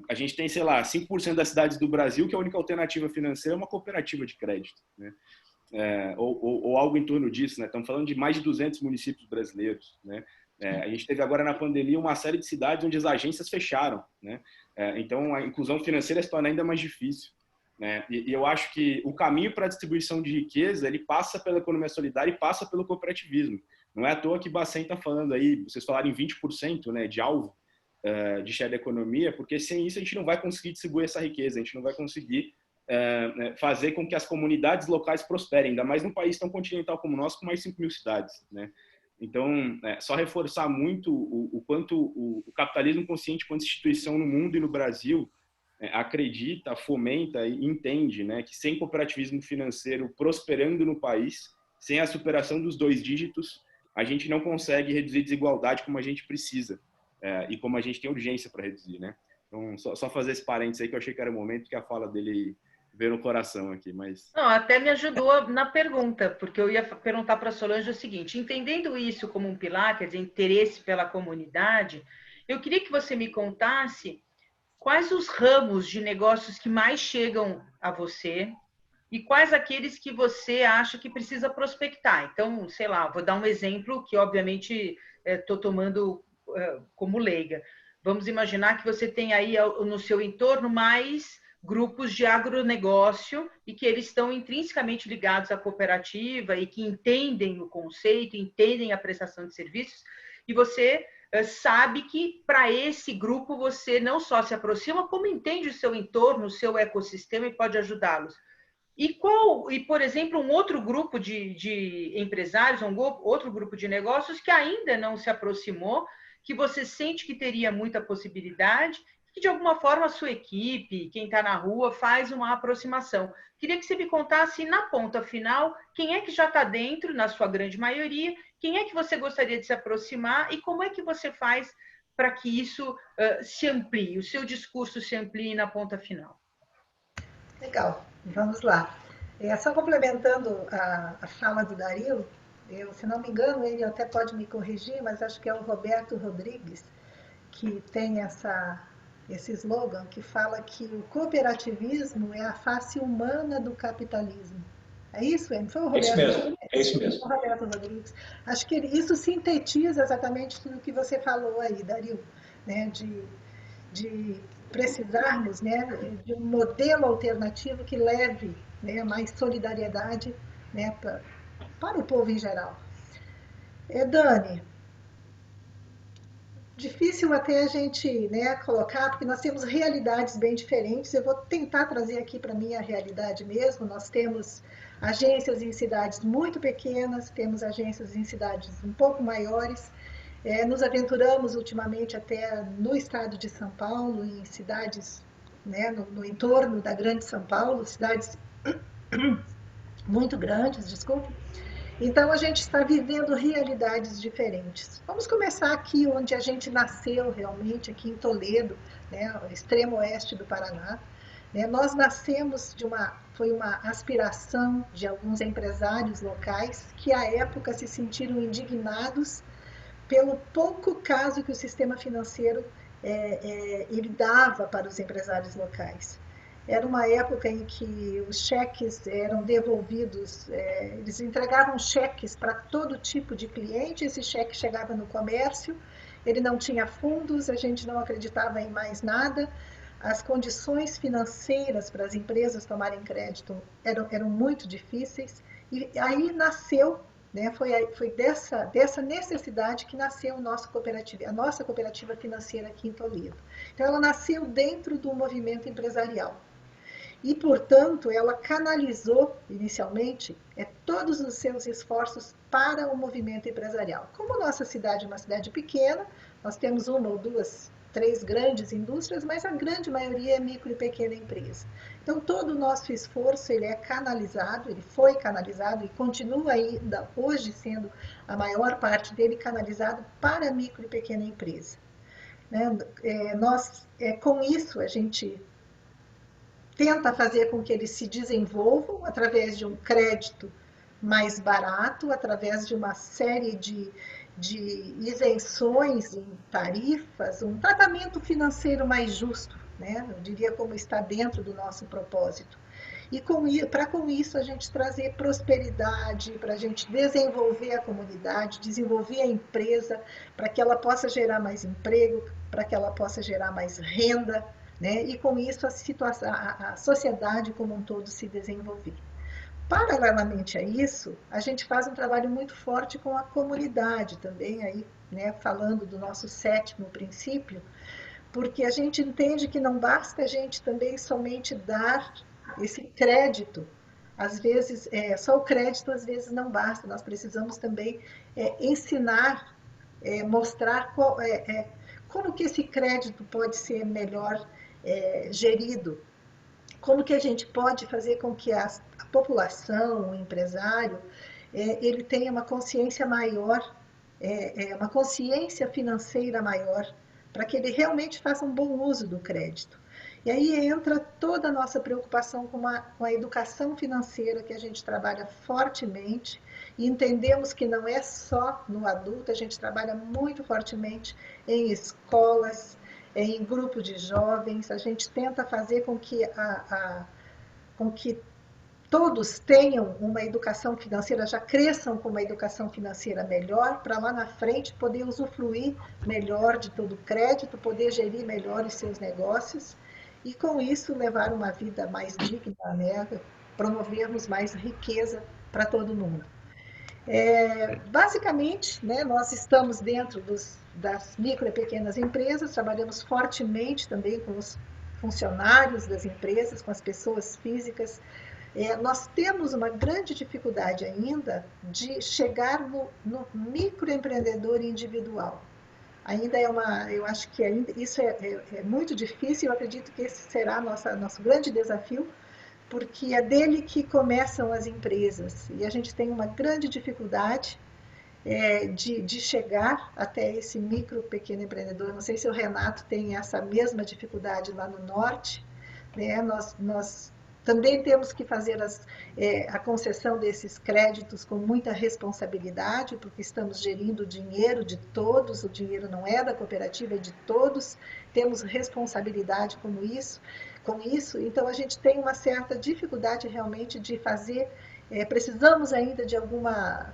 A gente tem, sei lá, 5% das cidades do Brasil que a única alternativa financeira é uma cooperativa de crédito, né? Ou algo em torno disso, né? Estamos falando de mais de 200 municípios brasileiros, né? A gente teve agora na pandemia uma série de cidades onde as agências fecharam, né? Então a inclusão financeira se torna ainda mais difícil, né? E eu acho que o caminho para a distribuição de riqueza ele passa pela economia solidária e passa pelo cooperativismo. Não é à toa que Bacen está falando aí, vocês falaram em 20%, né, de alvo de share da economia, porque sem isso a gente não vai conseguir distribuir essa riqueza, a gente não vai conseguir fazer com que as comunidades locais prosperem, ainda mais num país tão continental como o nosso, com mais de 5 mil cidades, né? Então, só reforçar muito o quanto o capitalismo consciente, quanto instituição no mundo e no Brasil, acredita, fomenta e entende, né, que sem cooperativismo financeiro prosperando no país, sem a superação dos 2 dígitos, a gente não consegue reduzir desigualdade como a gente precisa e como a gente tem urgência para reduzir, né? Então, só fazer esse parênteses aí que eu achei que era o momento que a fala dele veio no coração aqui, mas... Não, até me ajudou na pergunta, porque eu ia perguntar para a Solange o seguinte, entendendo isso como um pilar, quer dizer, interesse pela comunidade, eu queria que você me contasse quais os ramos de negócios que mais chegam a você e quais aqueles que você acha que precisa prospectar. Então, sei lá, vou dar um exemplo que, obviamente, estou tomando como leiga. Vamos imaginar que você tem aí no seu entorno mais grupos de agronegócio e que eles estão intrinsecamente ligados à cooperativa e que entendem o conceito, entendem a prestação de serviços, e você sabe que para esse grupo você não só se aproxima, como entende o seu entorno, o seu ecossistema e pode ajudá-los. E, por exemplo, um outro grupo de empresários, outro grupo de negócios que ainda não se aproximou, que você sente que teria muita possibilidade, que de alguma forma a sua equipe, quem está na rua, faz uma aproximação. Queria que você me contasse, na ponta final, quem é que já está dentro, na sua grande maioria, quem é que você gostaria de se aproximar e como é que você faz para que isso se amplie, o seu discurso se amplie na ponta final. Legal, vamos lá. Só complementando a fala do Dario, se não me engano, ele até pode me corrigir, mas acho que é o Roberto Rodrigues, que tem esse slogan que fala que o cooperativismo é a face humana do capitalismo. É isso, Em? Foi o Roberto? É isso mesmo, é isso mesmo. O Roberto Rodrigues. Acho que isso sintetiza exatamente tudo que você falou aí, Dario, né? De precisarmos, né, de um modelo alternativo que leve, né, mais solidariedade, né, para o povo em geral. Dani, difícil até a gente, né, colocar, porque nós temos realidades bem diferentes. Eu vou tentar trazer aqui para a minha realidade mesmo. Nós temos agências em cidades muito pequenas, temos agências em cidades um pouco maiores. Nos aventuramos ultimamente até no estado de São Paulo, em cidades, né, no entorno da grande São Paulo, cidades muito grandes, desculpe. Então, a gente está vivendo realidades diferentes. Vamos começar aqui onde a gente nasceu realmente, aqui em Toledo, né, o extremo oeste do Paraná. Nós nascemos foi uma aspiração de alguns empresários locais que, à época, se sentiram indignados pelo pouco caso que o sistema financeiro ele dava para os empresários locais. Era uma época em que os cheques eram devolvidos, eles entregavam cheques para todo tipo de cliente, esse cheque chegava no comércio, ele não tinha fundos, a gente não acreditava em mais nada, as condições financeiras para as empresas tomarem crédito eram muito difíceis, e aí nasceu, né, foi dessa necessidade que nasceu a nossa cooperativa financeira aqui em Toledo. Então, ela nasceu dentro do movimento empresarial. E, portanto, ela canalizou, inicialmente, todos os seus esforços para o movimento empresarial. Como a nossa cidade é uma cidade pequena, nós temos 1 ou 2, 3 grandes indústrias, mas a grande maioria é micro e pequena empresa. Então, todo o nosso esforço ele é canalizado, ele foi canalizado e continua ainda hoje sendo a maior parte dele canalizado para a micro e pequena empresa. Com isso, a gente tenta fazer com que eles se desenvolvam através de um crédito mais barato, através de uma série de isenções em tarifas, um tratamento financeiro mais justo, né? Eu diria como está dentro do nosso propósito. E para com isso a gente trazer prosperidade, para a gente desenvolver a comunidade, desenvolver a empresa, para que ela possa gerar mais emprego, para que ela possa gerar mais renda, né? E com isso a sociedade como um todo se desenvolver. Paralelamente a isso, a gente faz um trabalho muito forte com a comunidade também, aí, né, falando do nosso 7º princípio, porque a gente entende que não basta a gente também somente dar esse crédito. Às vezes, só o crédito às vezes não basta, nós precisamos também ensinar, mostrar como que esse crédito pode ser melhor gerido, como que a gente pode fazer com que a população, o empresário, ele tenha uma consciência maior, uma consciência financeira maior, para que ele realmente faça um bom uso do crédito. E aí entra toda a nossa preocupação com a educação financeira, que a gente trabalha fortemente, e entendemos que não é só no adulto, a gente trabalha muito fortemente em escolas, em grupo de jovens, a gente tenta fazer com que todos tenham uma educação financeira, já cresçam com uma educação financeira melhor, para lá na frente poder usufruir melhor de todo o crédito, poder gerir melhor os seus negócios e com isso levar uma vida mais digna, né? Promovermos mais riqueza para todo mundo. Basicamente, né, nós estamos dentro das micro e pequenas empresas, trabalhamos fortemente também com os funcionários das empresas, com as pessoas físicas. Nós temos uma grande dificuldade ainda de chegar no microempreendedor individual. Ainda eu acho que isso é muito difícil, eu acredito que esse será nosso grande desafio, porque é dele que começam as empresas, e a gente tem uma grande dificuldade de chegar até esse micro, pequeno empreendedor. Não sei se o Renato tem essa mesma dificuldade lá no norte, né? Nós também temos que fazer a concessão desses créditos com muita responsabilidade, porque estamos gerindo o dinheiro de todos, o dinheiro não é da cooperativa, é de todos, temos responsabilidade com isso, então a gente tem uma certa dificuldade realmente de fazer, precisamos ainda de alguma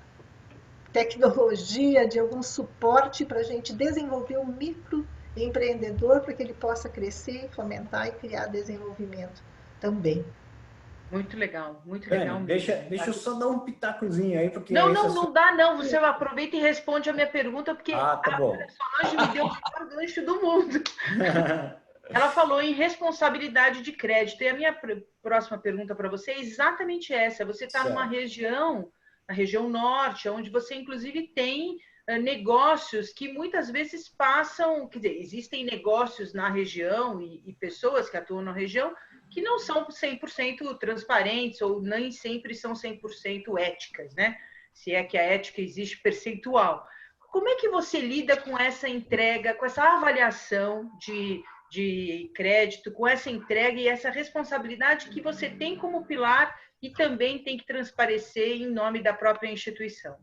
tecnologia, de algum suporte para a gente desenvolver um microempreendedor para que ele possa crescer, fomentar e criar desenvolvimento também. Muito legal, muito legal. Deixa eu só dar um pitacozinho aí, porque... Não dá não, você aproveita e responde a minha pergunta, porque tá bom. A Solange me deu o melhor gancho do mundo. Ela falou em responsabilidade de crédito, e a minha próxima pergunta para você é exatamente essa. Você está numa região, na região norte, onde você inclusive tem negócios que muitas vezes passam, quer dizer, existem negócios na região e pessoas que atuam na região que não são 100% transparentes ou nem sempre são 100% éticas, né? Se é que a ética existe percentual. Como é que você lida com essa entrega, com essa avaliação de crédito, com essa entrega e essa responsabilidade que você tem como pilar e também tem que transparecer em nome da própria instituição?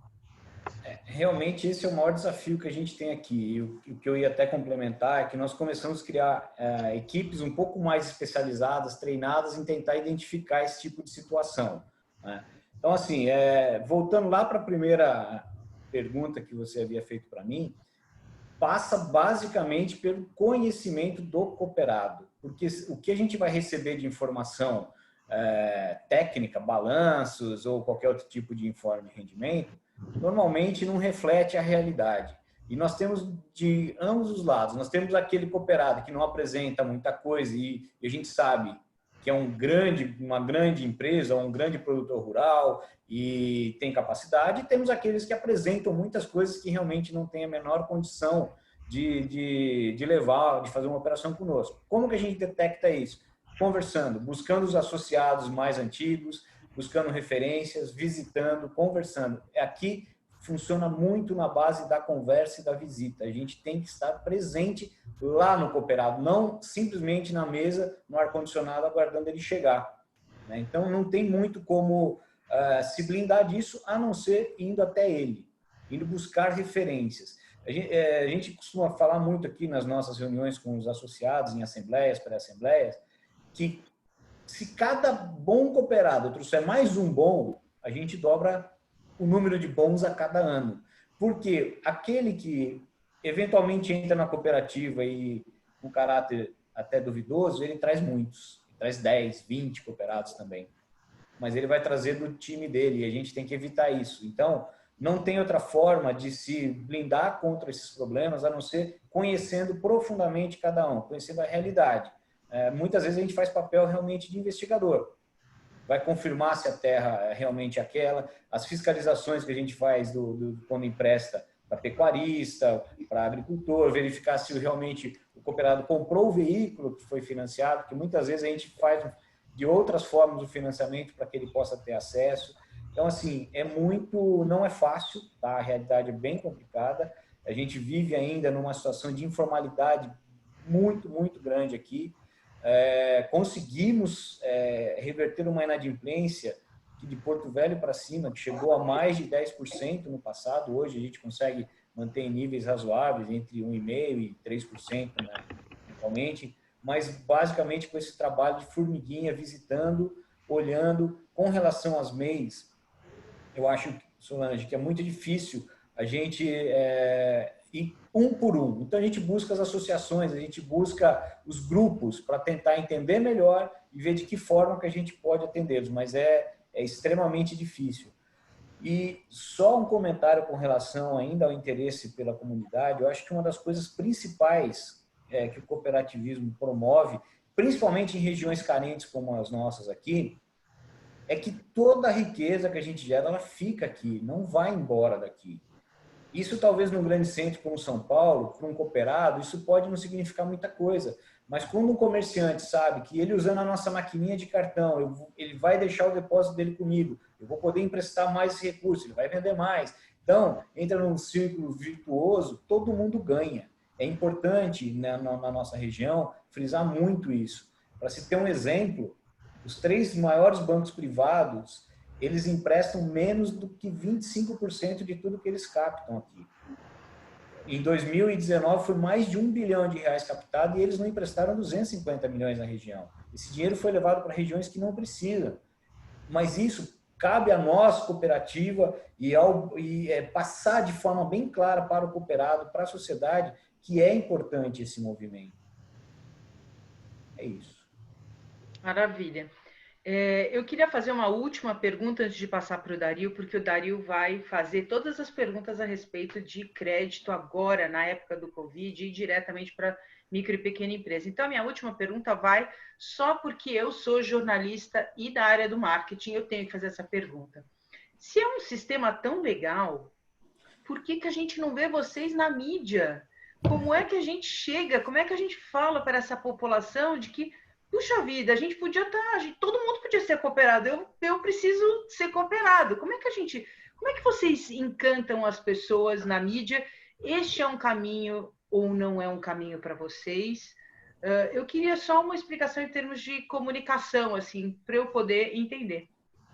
Realmente esse é o maior desafio que a gente tem aqui. E o que eu ia até complementar é que nós começamos a criar equipes um pouco mais especializadas, treinadas em tentar identificar esse tipo de situação, né? Então, assim, voltando lá para a primeira pergunta que você havia feito para mim, passa basicamente pelo conhecimento do cooperado, porque o que a gente vai receber de informação técnica, balanços ou qualquer outro tipo de informe de rendimento, normalmente não reflete a realidade. E nós temos de ambos os lados. Nós temos aquele cooperado que não apresenta muita coisa e a gente sabe que é uma grande empresa, um grande produtor rural e tem capacidade. E temos aqueles que apresentam muitas coisas que realmente não têm a menor condição de fazer uma operação conosco. Como que a gente detecta isso? Conversando, buscando os associados mais antigos, buscando referências, visitando, conversando. Aqui funciona muito na base da conversa e da visita. A gente tem que estar presente lá no cooperado, não simplesmente na mesa, no ar-condicionado, aguardando ele chegar, né? Então, não tem muito como se blindar disso, a não ser indo até ele, indo buscar referências. A gente costuma falar muito aqui nas nossas reuniões com os associados, em assembleias, pré-assembleias, que se cada bom cooperado trouxer mais um bom, a gente dobra o número de bons a cada ano. Porque aquele que eventualmente entra na cooperativa e com caráter até duvidoso, ele traz muitos. Ele traz 10, 20 cooperados também. Mas ele vai trazer do time dele e a gente tem que evitar isso. Então, não tem outra forma de se blindar contra esses problemas a não ser conhecendo profundamente cada um, conhecendo a realidade. Muitas vezes a gente faz papel realmente de investigador. Vai confirmar se a terra é realmente aquela, as fiscalizações que a gente faz quando empresta para pecuarista, para agricultor, verificar se realmente o cooperado comprou o veículo que foi financiado, porque muitas vezes a gente faz de outras formas o financiamento para que ele possa ter acesso. Então, assim, não é fácil, tá? A realidade é bem complicada. A gente vive ainda numa situação de informalidade muito, muito grande aqui. Conseguimos reverter uma inadimplência que de Porto Velho para cima, que chegou a mais de 10% no passado. Hoje a gente consegue manter em níveis razoáveis, entre 1,5% e 3%, né, atualmente, mas basicamente com esse trabalho de formiguinha, visitando, olhando. Com relação às MEIs, eu acho, Solange, que é muito difícil a gente ir um por um. Então, a gente busca as associações, a gente busca os grupos para tentar entender melhor e ver de que forma que a gente pode atendê-los, mas é extremamente difícil. E só um comentário com relação ainda ao interesse pela comunidade. Eu acho que uma das coisas principais que o cooperativismo promove, principalmente em regiões carentes como as nossas aqui, é que toda a riqueza que a gente gera, ela fica aqui, não vai embora daqui. Isso talvez num grande centro como São Paulo, para um cooperado, isso pode não significar muita coisa. Mas quando um comerciante sabe que ele usando a nossa maquininha de cartão, ele vai deixar o depósito dele comigo, eu vou poder emprestar mais esse recurso, ele vai vender mais. Então, entra num círculo virtuoso, todo mundo ganha. É importante, né, na nossa região, frisar muito isso. Para se ter um exemplo, os 3 maiores bancos privados, eles emprestam menos do que 25% de tudo que eles captam aqui. Em 2019 foi mais de R$1 bilhão captado e eles não emprestaram 250 milhões na região. Esse dinheiro foi levado para regiões que não precisam. Mas isso cabe a nós, cooperativa, e passar de forma bem clara para o cooperado, para a sociedade, que é importante esse movimento. É isso. Maravilha. Eu queria fazer uma última pergunta antes de passar para o Dario, porque o Dario vai fazer todas as perguntas a respeito de crédito agora, na época do Covid, e diretamente para micro e pequena empresa. Então, a minha última pergunta vai só porque eu sou jornalista e da área do marketing, eu tenho que fazer essa pergunta. Se é um sistema tão legal, por que a gente não vê vocês na mídia? Como é que a gente chega, como é que a gente fala para essa população de que puxa vida, a gente podia todo mundo podia ser cooperado, eu preciso ser cooperado. Como é que vocês encantam as pessoas na mídia? Este é um caminho ou não é um caminho para vocês? Eu queria só uma explicação em termos de comunicação, assim, para eu poder entender.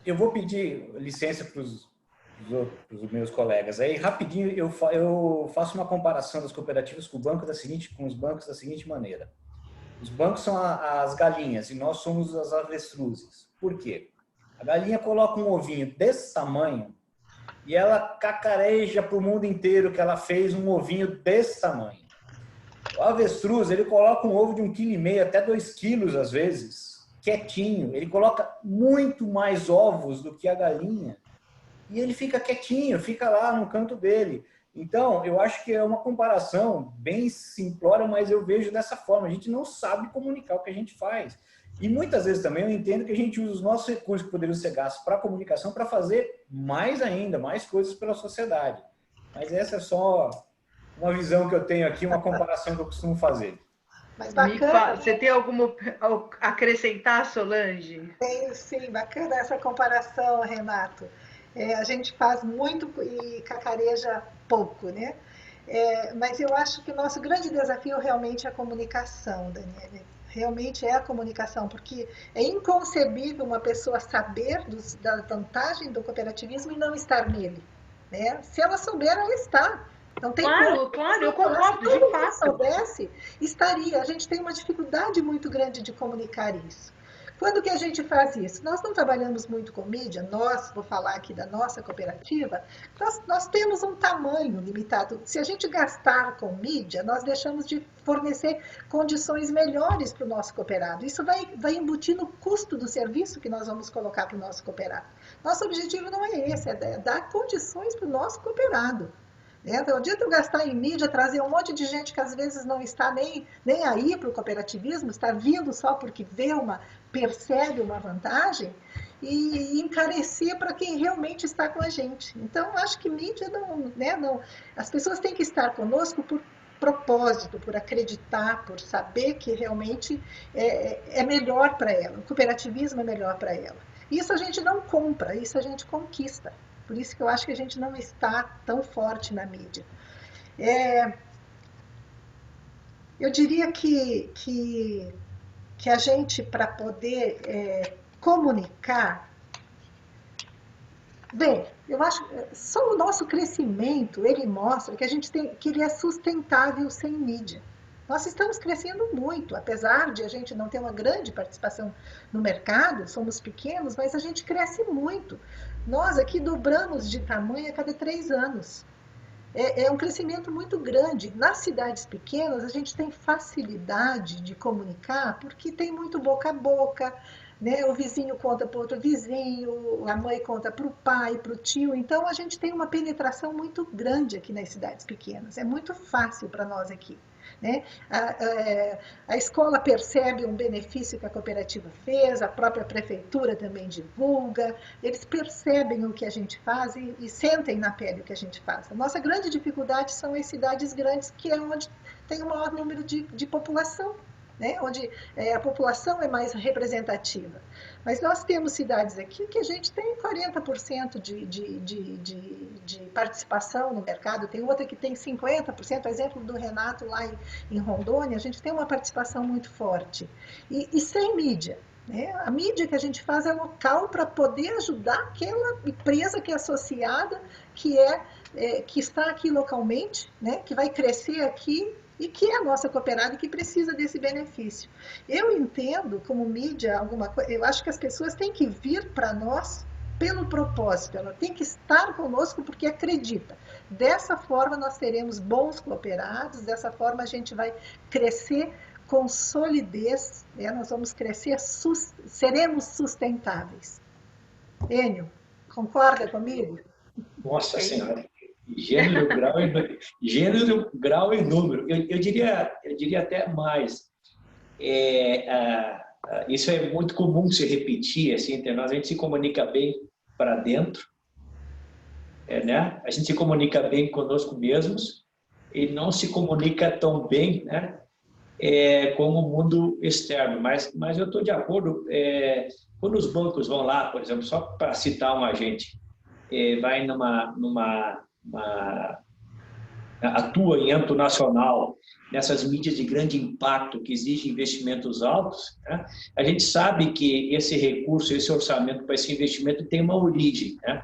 Eu vou pedir licença para os meus colegas. Aí, rapidinho, eu faço uma comparação das cooperativas com os bancos da seguinte maneira. Os bancos são as galinhas e nós somos as avestruzes. Por quê? A galinha coloca um ovinho desse tamanho e ela cacareja para o mundo inteiro que ela fez um ovinho desse tamanho. O avestruz, ele coloca um ovo de 1,5 kg, até 2 quilos às vezes, quietinho. Ele coloca muito mais ovos do que a galinha e ele fica quietinho, fica lá no canto dele. Então, eu acho que é uma comparação bem simplória, mas eu vejo dessa forma. A gente não sabe comunicar o que a gente faz. E muitas vezes também eu entendo que a gente usa os nossos recursos que poderiam ser gastos para a comunicação para fazer mais ainda, mais coisas pela sociedade. Mas essa é só uma visão que eu tenho aqui, uma comparação que eu costumo fazer. Mas bacana. Você tem alguma a acrescentar, Solange? Tenho, sim. Bacana essa comparação, Renato. A gente faz muito e cacareja pouco, né? Mas eu acho que o nosso grande desafio realmente é a comunicação, Daniela. Realmente é a comunicação, porque é inconcebível uma pessoa saber da vantagem do cooperativismo e não estar nele, né? Se ela souber, ela está. Não tem claro, eu concordo, de fato. Se todo mundo soubesse, estaria. A gente tem uma dificuldade muito grande de comunicar isso. Quando que a gente faz isso? Nós não trabalhamos muito com mídia, vou falar aqui da nossa cooperativa, nós temos um tamanho limitado. Se a gente gastar com mídia, nós deixamos de fornecer condições melhores para o nosso cooperado. Isso vai embutir no custo do serviço que nós vamos colocar para o nosso cooperado. Nosso objetivo não é esse, é dar condições para o nosso cooperado. Não adianta eu gastar em mídia, trazer um monte de gente que às vezes não está nem aí para o cooperativismo, está vindo só porque percebe uma vantagem e encarecer para quem realmente está com a gente. Então, acho que mídia não, as pessoas têm que estar conosco propósito, por acreditar, por saber que realmente é melhor para ela, o cooperativismo é melhor para ela. Isso a gente não compra, isso a gente conquista. Por isso que eu acho que a gente não está tão forte na mídia. Eu diria que a gente, para poder comunicar, bem, eu acho que só o nosso crescimento, ele mostra que que ele é sustentável sem mídia. Nós estamos crescendo muito, apesar de a gente não ter uma grande participação no mercado, somos pequenos, mas a gente cresce muito. Nós aqui dobramos de tamanho a cada 3 anos. É um crescimento muito grande. Nas cidades pequenas, a gente tem facilidade de comunicar, porque tem muito boca a boca, né? O vizinho conta para o outro vizinho, a mãe conta para o pai, para o tio. Então, a gente tem uma penetração muito grande aqui nas cidades pequenas. É muito fácil para nós aqui. Né? A escola percebe um benefício que a cooperativa fez, a própria prefeitura também divulga, eles percebem o que a gente faz e sentem na pele o que a gente faz. A nossa grande dificuldade são as cidades grandes, que é onde tem o maior número de população, né? Onde a população é mais representativa. Mas nós temos cidades aqui que a gente tem 40% de participação no mercado, tem outra que tem 50%, o exemplo do Renato lá em Rondônia, a gente tem uma participação muito forte. E sem mídia. Né? A mídia que a gente faz é local para poder ajudar aquela empresa que é associada, que está aqui localmente, né? Que vai crescer aqui, e que é a nossa cooperada e que precisa desse benefício. Eu entendo como mídia alguma coisa, eu acho que as pessoas têm que vir para nós pelo propósito, ela tem que estar conosco porque acredita. Dessa forma nós teremos bons cooperados, dessa forma a gente vai crescer com solidez, né? Nós vamos crescer, seremos sustentáveis. Enio, concorda comigo? Nossa Senhora! Gênero, grau e número. Eu diria até mais. Isso é muito comum se repetir assim, entre nós. A gente se comunica bem para dentro, né? A gente se comunica bem conosco mesmos e não se comunica tão bem, né? Com o mundo externo. Mas eu estou de acordo. Quando os bancos vão lá, por exemplo, só para citar um agente, vai atua em âmbito nacional, nessas mídias de grande impacto que exigem investimentos altos, né? A gente sabe que esse recurso, esse orçamento para esse investimento tem uma origem, né?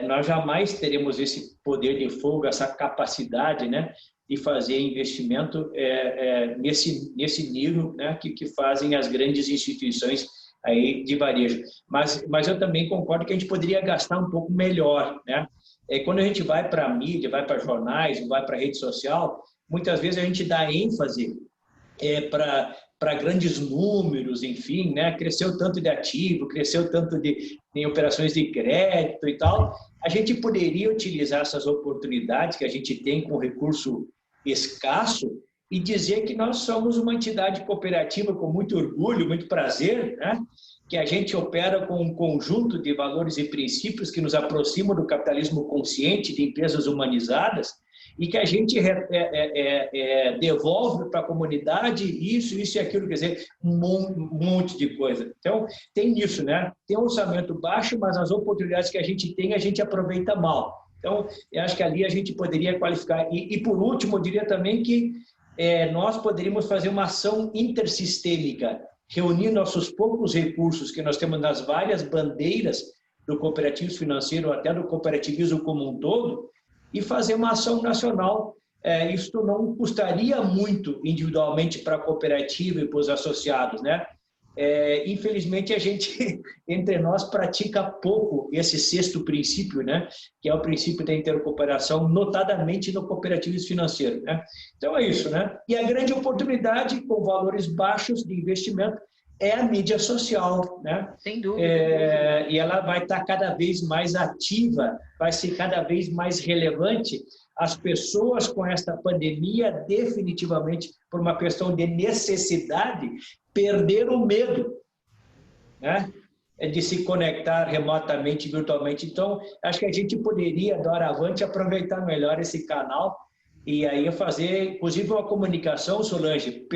Nós jamais teremos esse poder de fogo, essa capacidade, né, de fazer investimento nesse nível, né, que fazem as grandes instituições aí de varejo. Mas eu também concordo que a gente poderia gastar um pouco melhor, né? Quando a gente vai para a mídia, vai para jornais, vai para a rede social, muitas vezes a gente dá ênfase para grandes números, enfim, né? Cresceu tanto de ativo, cresceu tanto em operações de crédito e tal. A gente poderia utilizar essas oportunidades que a gente tem com recurso escasso e dizer que nós somos uma entidade cooperativa com muito orgulho, muito prazer, né? Que a gente opera com um conjunto de valores e princípios que nos aproximam do capitalismo consciente, de empresas humanizadas, e que a gente devolve para a comunidade isso e aquilo, quer dizer, um monte de coisa. Então, tem isso, né? Tem um orçamento baixo, mas as oportunidades que a gente aproveita mal. Então, eu acho que ali a gente poderia qualificar. E por último, eu diria também que nós poderíamos fazer uma ação intersistêmica, reunir nossos poucos recursos que nós temos nas várias bandeiras do cooperativismo financeiro, até do cooperativismo como um todo, e fazer uma ação nacional. Isso não custaria muito individualmente para a cooperativa e para os associados, né? Infelizmente, a gente, entre nós, pratica pouco esse sexto princípio, né? Que é o princípio da intercooperação, notadamente no cooperativismo financeiro, né? Então, é isso, né? E a grande oportunidade, com valores baixos de investimento, é a mídia social, né? Sem dúvida. E ela vai estar cada vez mais ativa, vai ser cada vez mais relevante. As pessoas com esta pandemia, definitivamente, por uma questão de necessidade, perderam o medo, né, de se conectar remotamente, virtualmente. Então, acho que a gente poderia, doravante, aproveitar melhor esse canal e aí fazer, inclusive, uma comunicação, Solange,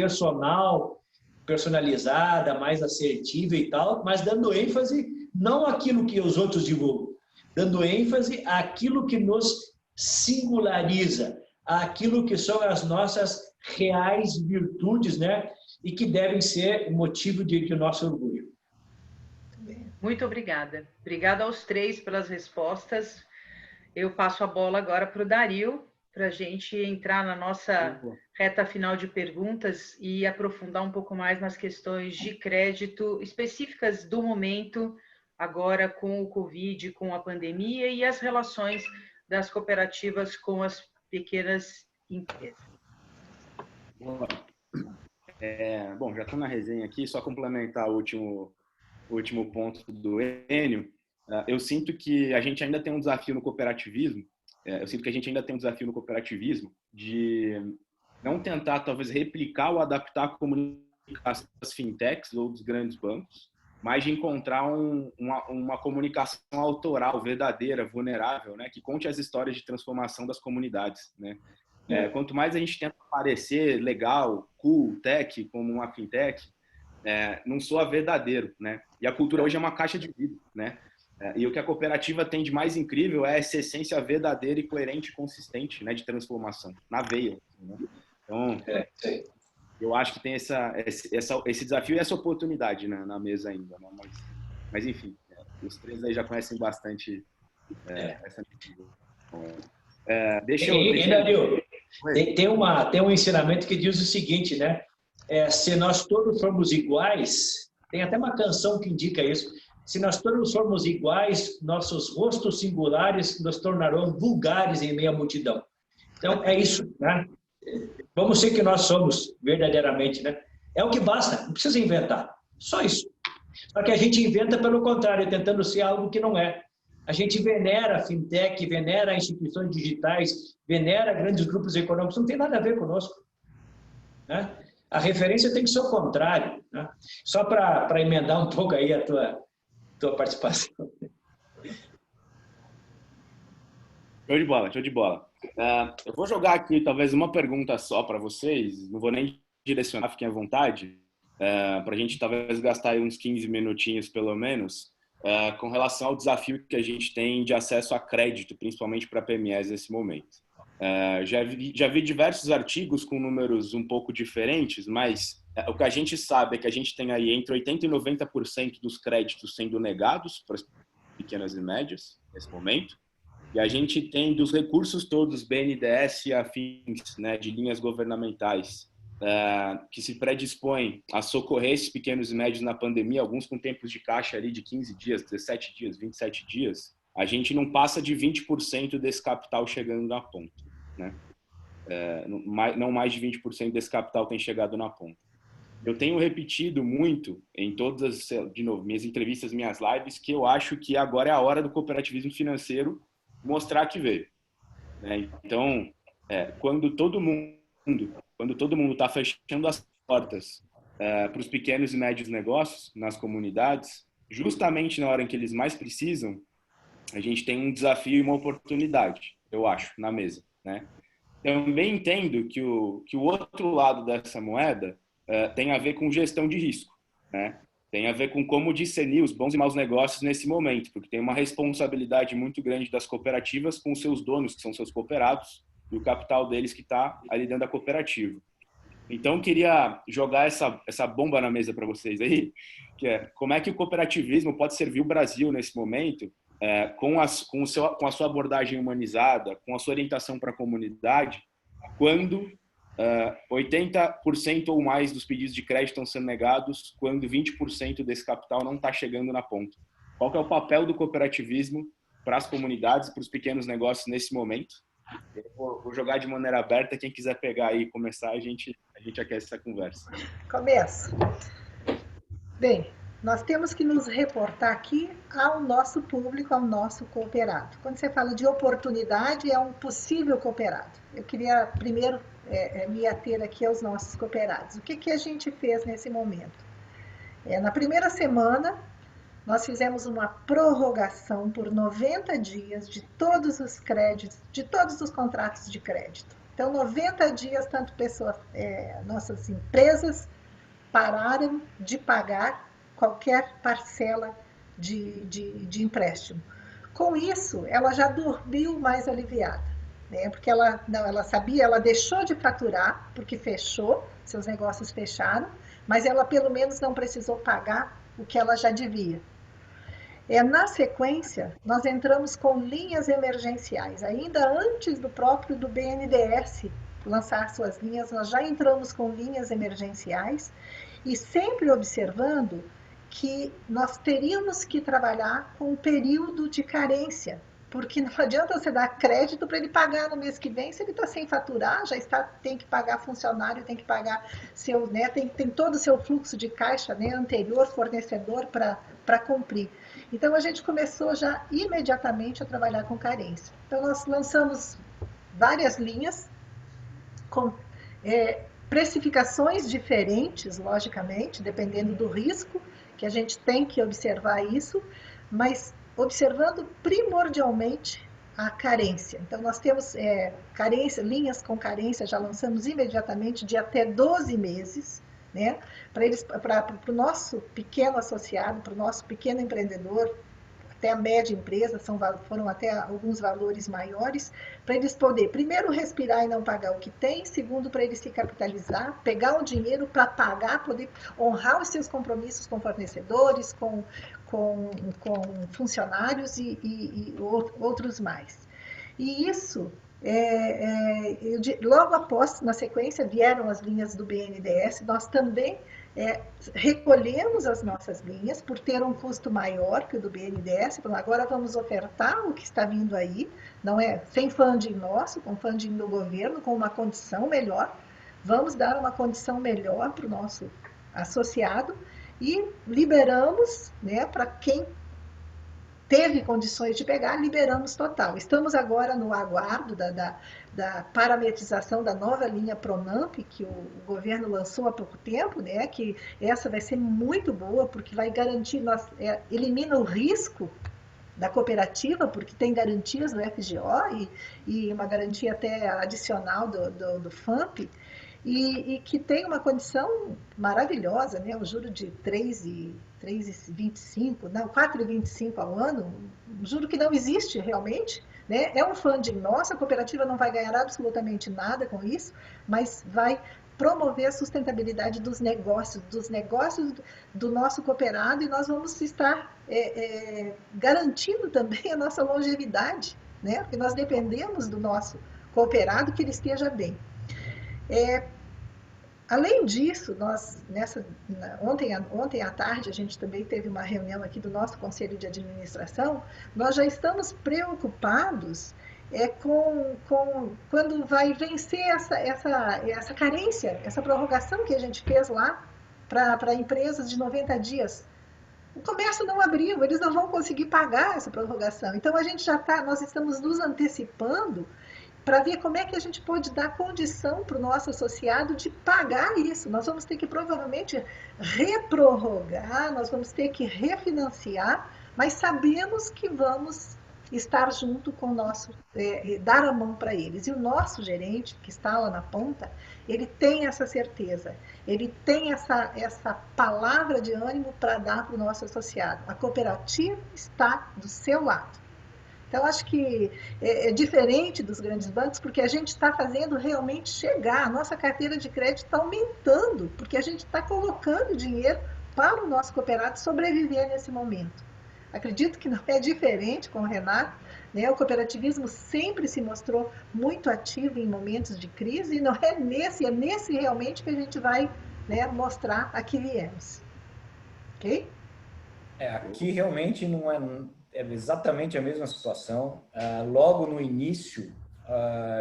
personalizada, mais assertiva e tal, mas dando ênfase não àquilo que os outros divulgam, dando ênfase àquilo que nos singulariza, àquilo que são as nossas reais virtudes, né? E que devem ser motivo de nosso orgulho. Muito obrigada. Obrigada aos três pelas respostas. Eu passo a bola agora para o Dario, para a gente entrar na nossa reta final de perguntas e aprofundar um pouco mais nas questões de crédito específicas do momento, agora com o Covid, com a pandemia e as relações das cooperativas com as pequenas empresas. Bom, já estou na resenha aqui, só complementar o último ponto do Enio. Eu sinto que a gente ainda tem um desafio no cooperativismo, de não tentar, talvez, replicar ou adaptar a comunicação das fintechs ou dos grandes bancos, mas de encontrar uma comunicação autoral, verdadeira, vulnerável, né, que conte as histórias de transformação das comunidades, né? Quanto mais a gente tenta parecer legal, cool, tech, como uma fintech, não soa verdadeiro, né? E a cultura hoje é uma caixa de vidro, né? E o que a cooperativa tem de mais incrível é essa essência verdadeira e coerente e consistente, né, de transformação, na veia. Né? Então, eu acho que tem esse desafio e essa oportunidade, né, na mesa ainda. Né? Mas enfim, os três aí já conhecem bastante essa Dario, tem um ensinamento que diz o seguinte, né? Se nós todos formos iguais, tem até uma canção que indica isso, se nós todos formos iguais, nossos rostos singulares nos tornarão vulgares em meio à multidão. Então, é isso, né? Vamos ser que nós somos, verdadeiramente, né? É o que basta, não precisa inventar, só isso. Só que a gente inventa pelo contrário, tentando ser algo que não é. A gente venera a fintech, venera instituições digitais, venera grandes grupos econômicos, não tem nada a ver conosco, né? A referência tem que ser o contrário, né? Só para emendar um pouco aí a tua participação. Show de bola. Eu vou jogar aqui talvez uma pergunta só para vocês, não vou nem direcionar, fiquem à vontade, para a gente talvez gastar aí uns 15 minutinhos pelo menos, com relação ao desafio que a gente tem de acesso a crédito, principalmente para PMEs nesse momento. Já vi diversos artigos com números um pouco diferentes, mas o que a gente sabe é que a gente tem aí entre 80% e 90% dos créditos sendo negados para as pequenas e médias nesse momento. E a gente tem dos recursos todos, BNDES e afins, né, de linhas governamentais, que se predispõem a socorrer esses pequenos e médios na pandemia, alguns com tempos de caixa ali de 15 dias, 17 dias, 27 dias, a gente não passa de 20% desse capital chegando na ponta, né? Não mais de 20% desse capital tem chegado na ponta. Eu tenho repetido muito em todas as, de novo, minhas entrevistas, minhas lives, que eu acho que agora é a hora do cooperativismo financeiro mostrar que veio, né? Então, quando todo mundo está fechando as portas para os pequenos e médios negócios nas comunidades, justamente na hora em que eles mais precisam, a gente tem um desafio e uma oportunidade, eu acho, na mesa, né? Também entendo que o outro lado dessa moeda tem a ver com gestão de risco, né? Tem a ver com como discernir os bons e maus negócios nesse momento, porque tem uma responsabilidade muito grande das cooperativas com os seus donos, que são seus cooperados, e o capital deles que está ali dentro da cooperativa. Então, eu queria jogar essa bomba na mesa para vocês aí, que é como é que o cooperativismo pode servir o Brasil nesse momento, com a sua abordagem humanizada, com a sua orientação para a comunidade, quando 80% ou mais dos pedidos de crédito estão sendo negados, quando 20% desse capital não está chegando na ponta. Qual que é o papel do cooperativismo para as comunidades, para os pequenos negócios nesse momento? Eu vou jogar de maneira aberta, quem quiser pegar aí e começar, a gente aquece essa conversa. Começo. Bem, nós temos que nos reportar aqui ao nosso público, ao nosso cooperado. Quando você fala de oportunidade, é um possível cooperado. Eu queria primeiro me ater aqui aos nossos cooperados. O que a gente fez nesse momento? Na primeira semana, nós fizemos uma prorrogação por 90 dias de todos os créditos, de todos os contratos de crédito. Então, 90 dias, tanto pessoas, nossas empresas pararam de pagar qualquer parcela de empréstimo. Com isso, ela já dormiu mais aliviada, né? Porque ela sabia, ela deixou de faturar, porque fechou, seus negócios fecharam, mas ela pelo menos não precisou pagar o que ela já devia. Na sequência, nós entramos com linhas emergenciais. Ainda antes do próprio do BNDES lançar suas linhas, nós já entramos com linhas emergenciais e sempre observando que nós teríamos que trabalhar com um período de carência, porque não adianta você dar crédito para ele pagar no mês que vem, se ele está sem faturar, tem que pagar funcionário, tem que pagar seu, né, tem todo o seu fluxo de caixa, né, anterior, fornecedor para cumprir. Então a gente começou já imediatamente a trabalhar com carência. Então nós lançamos várias linhas com precificações diferentes, logicamente, dependendo do risco, que a gente tem que observar isso, mas observando primordialmente a carência. Então, nós temos linhas com carência, já lançamos imediatamente de até 12 meses, né? Para o nosso pequeno associado, para o nosso pequeno empreendedor, até a média empresa, foram até alguns valores maiores, para eles poderem, primeiro, respirar e não pagar o que tem, segundo, para eles se capitalizar, pegar o dinheiro para pagar, poder honrar os seus compromissos com fornecedores, com funcionários e outros mais. E isso, logo após, na sequência, vieram as linhas do BNDES, nós também recolhemos as nossas linhas por ter um custo maior que o do BNDES. Então, agora vamos ofertar o que está vindo aí, não é sem funding nosso, com funding do governo, com uma condição melhor. Vamos dar uma condição melhor para o nosso associado e liberamos, né, para quem teve condições de pegar, liberamos total. Estamos agora no aguardo da parametrização da nova linha Pronamp, que o governo lançou há pouco tempo, né? Que essa vai ser muito boa, porque vai garantir, elimina o risco da cooperativa, porque tem garantias do FGO e uma garantia até adicional do FAMP, e que tem uma condição maravilhosa, né? O juro de 3,25, não, 4,25 ao ano, um juro que não existe realmente, né? É um funding nosso, a cooperativa não vai ganhar absolutamente nada com isso, mas vai promover a sustentabilidade dos negócios do nosso cooperado, e nós vamos estar garantindo também a nossa longevidade, né? Porque nós dependemos do nosso cooperado que ele esteja bem. Além disso, ontem à tarde, a gente também teve uma reunião aqui do nosso Conselho de Administração, nós já estamos preocupados quando vai vencer essa carência, essa prorrogação que a gente fez lá para empresas de 90 dias. O comércio não abriu, eles não vão conseguir pagar essa prorrogação. Então, nós estamos nos antecipando para ver como é que a gente pode dar condição para o nosso associado de pagar isso. Nós vamos ter que provavelmente reprorrogar, nós vamos ter que refinanciar, mas sabemos que vamos estar junto com o nosso, dar a mão para eles. E o nosso gerente, que está lá na ponta, ele tem essa certeza, ele tem essa palavra de ânimo para dar para o nosso associado. A cooperativa está do seu lado. Então, acho que é diferente dos grandes bancos, porque a gente está fazendo realmente chegar, a nossa carteira de crédito está aumentando, porque a gente está colocando dinheiro para o nosso cooperado sobreviver nesse momento. Acredito que não é diferente com o Renato, né? O cooperativismo sempre se mostrou muito ativo em momentos de crise, e não é nesse realmente que a gente vai, né, mostrar a que viemos. Ok? Aqui realmente não é exatamente a mesma situação. Logo no início,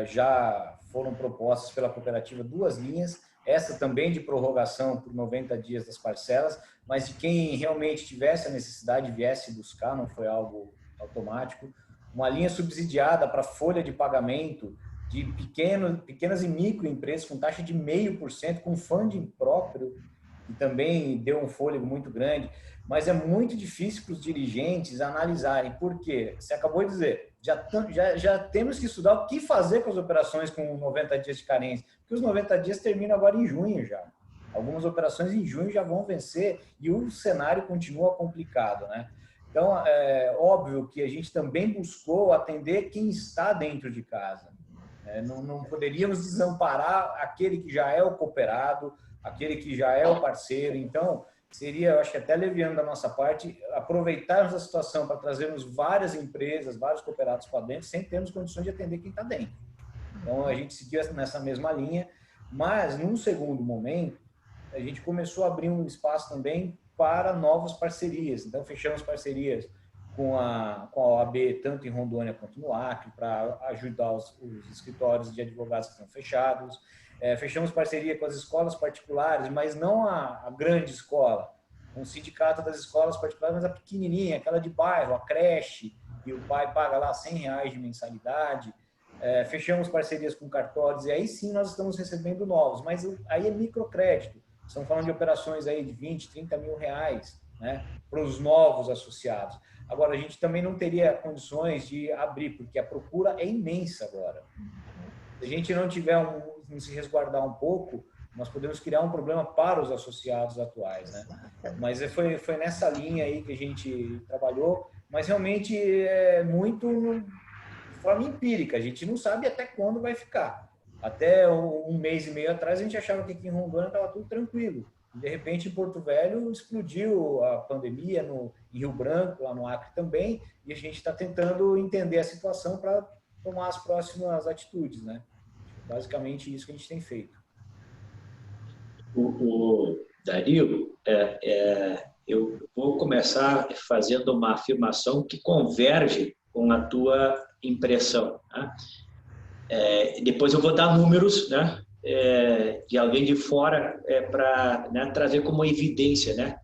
já foram propostas pela cooperativa 2 linhas, essa também de prorrogação por 90 dias das parcelas, mas de quem realmente tivesse a necessidade viesse buscar, não foi algo automático. Uma linha subsidiada para folha de pagamento de pequenas e microempresas com taxa de 0,5%, com funding próprio. e também deu um fôlego muito grande, mas é muito difícil para os dirigentes analisarem. Por quê? Você acabou de dizer, já temos que estudar o que fazer com as operações com 90 dias de carência, porque os 90 dias terminam agora em junho já. Algumas operações em junho já vão vencer e o cenário continua complicado, né? Então, é óbvio que a gente também buscou atender quem está dentro de casa. Não poderíamos desamparar aquele que já é o cooperado, aquele que já é o parceiro. Então, seria, eu acho que até leviano da nossa parte, aproveitarmos a situação para trazermos várias empresas, vários cooperados para dentro, sem termos condições de atender quem está dentro. Então, a gente seguiu nessa mesma linha, mas, num segundo momento, a gente começou a abrir um espaço também para novas parcerias. Então, fechamos parcerias com a OAB, tanto em Rondônia quanto no Acre, para ajudar os escritórios de advogados que estão fechados. Fechamos parceria com as escolas particulares, mas não a grande escola, um sindicato das escolas particulares, mas a pequenininha, aquela de bairro, a creche, e o pai paga lá R$100 de mensalidade. Fechamos parcerias com cartórios, e aí sim nós estamos recebendo novos, mas aí é microcrédito. Estamos falando de operações aí de 20, 30 mil reais, né, para os novos associados. Agora, a gente também não teria condições de abrir, porque a procura é imensa agora. Se a gente não tiver não se resguardar um pouco, nós podemos criar um problema para os associados atuais, né? Mas foi nessa linha aí que a gente trabalhou, mas realmente é muito de forma empírica. A gente não sabe até quando vai ficar. Até um mês e meio atrás, a gente achava que aqui em Rondônia estava tudo tranquilo. E, de repente, em Porto Velho, explodiu a pandemia, em Rio Branco, lá no Acre também, e a gente está tentando entender a situação para tomar as próximas atitudes, né? Basicamente, isso que a gente tem feito. O Dario, eu vou começar fazendo uma afirmação que converge com a tua impressão, né? Depois eu vou dar números, né, de alguém de fora para, né, trazer como evidência, né,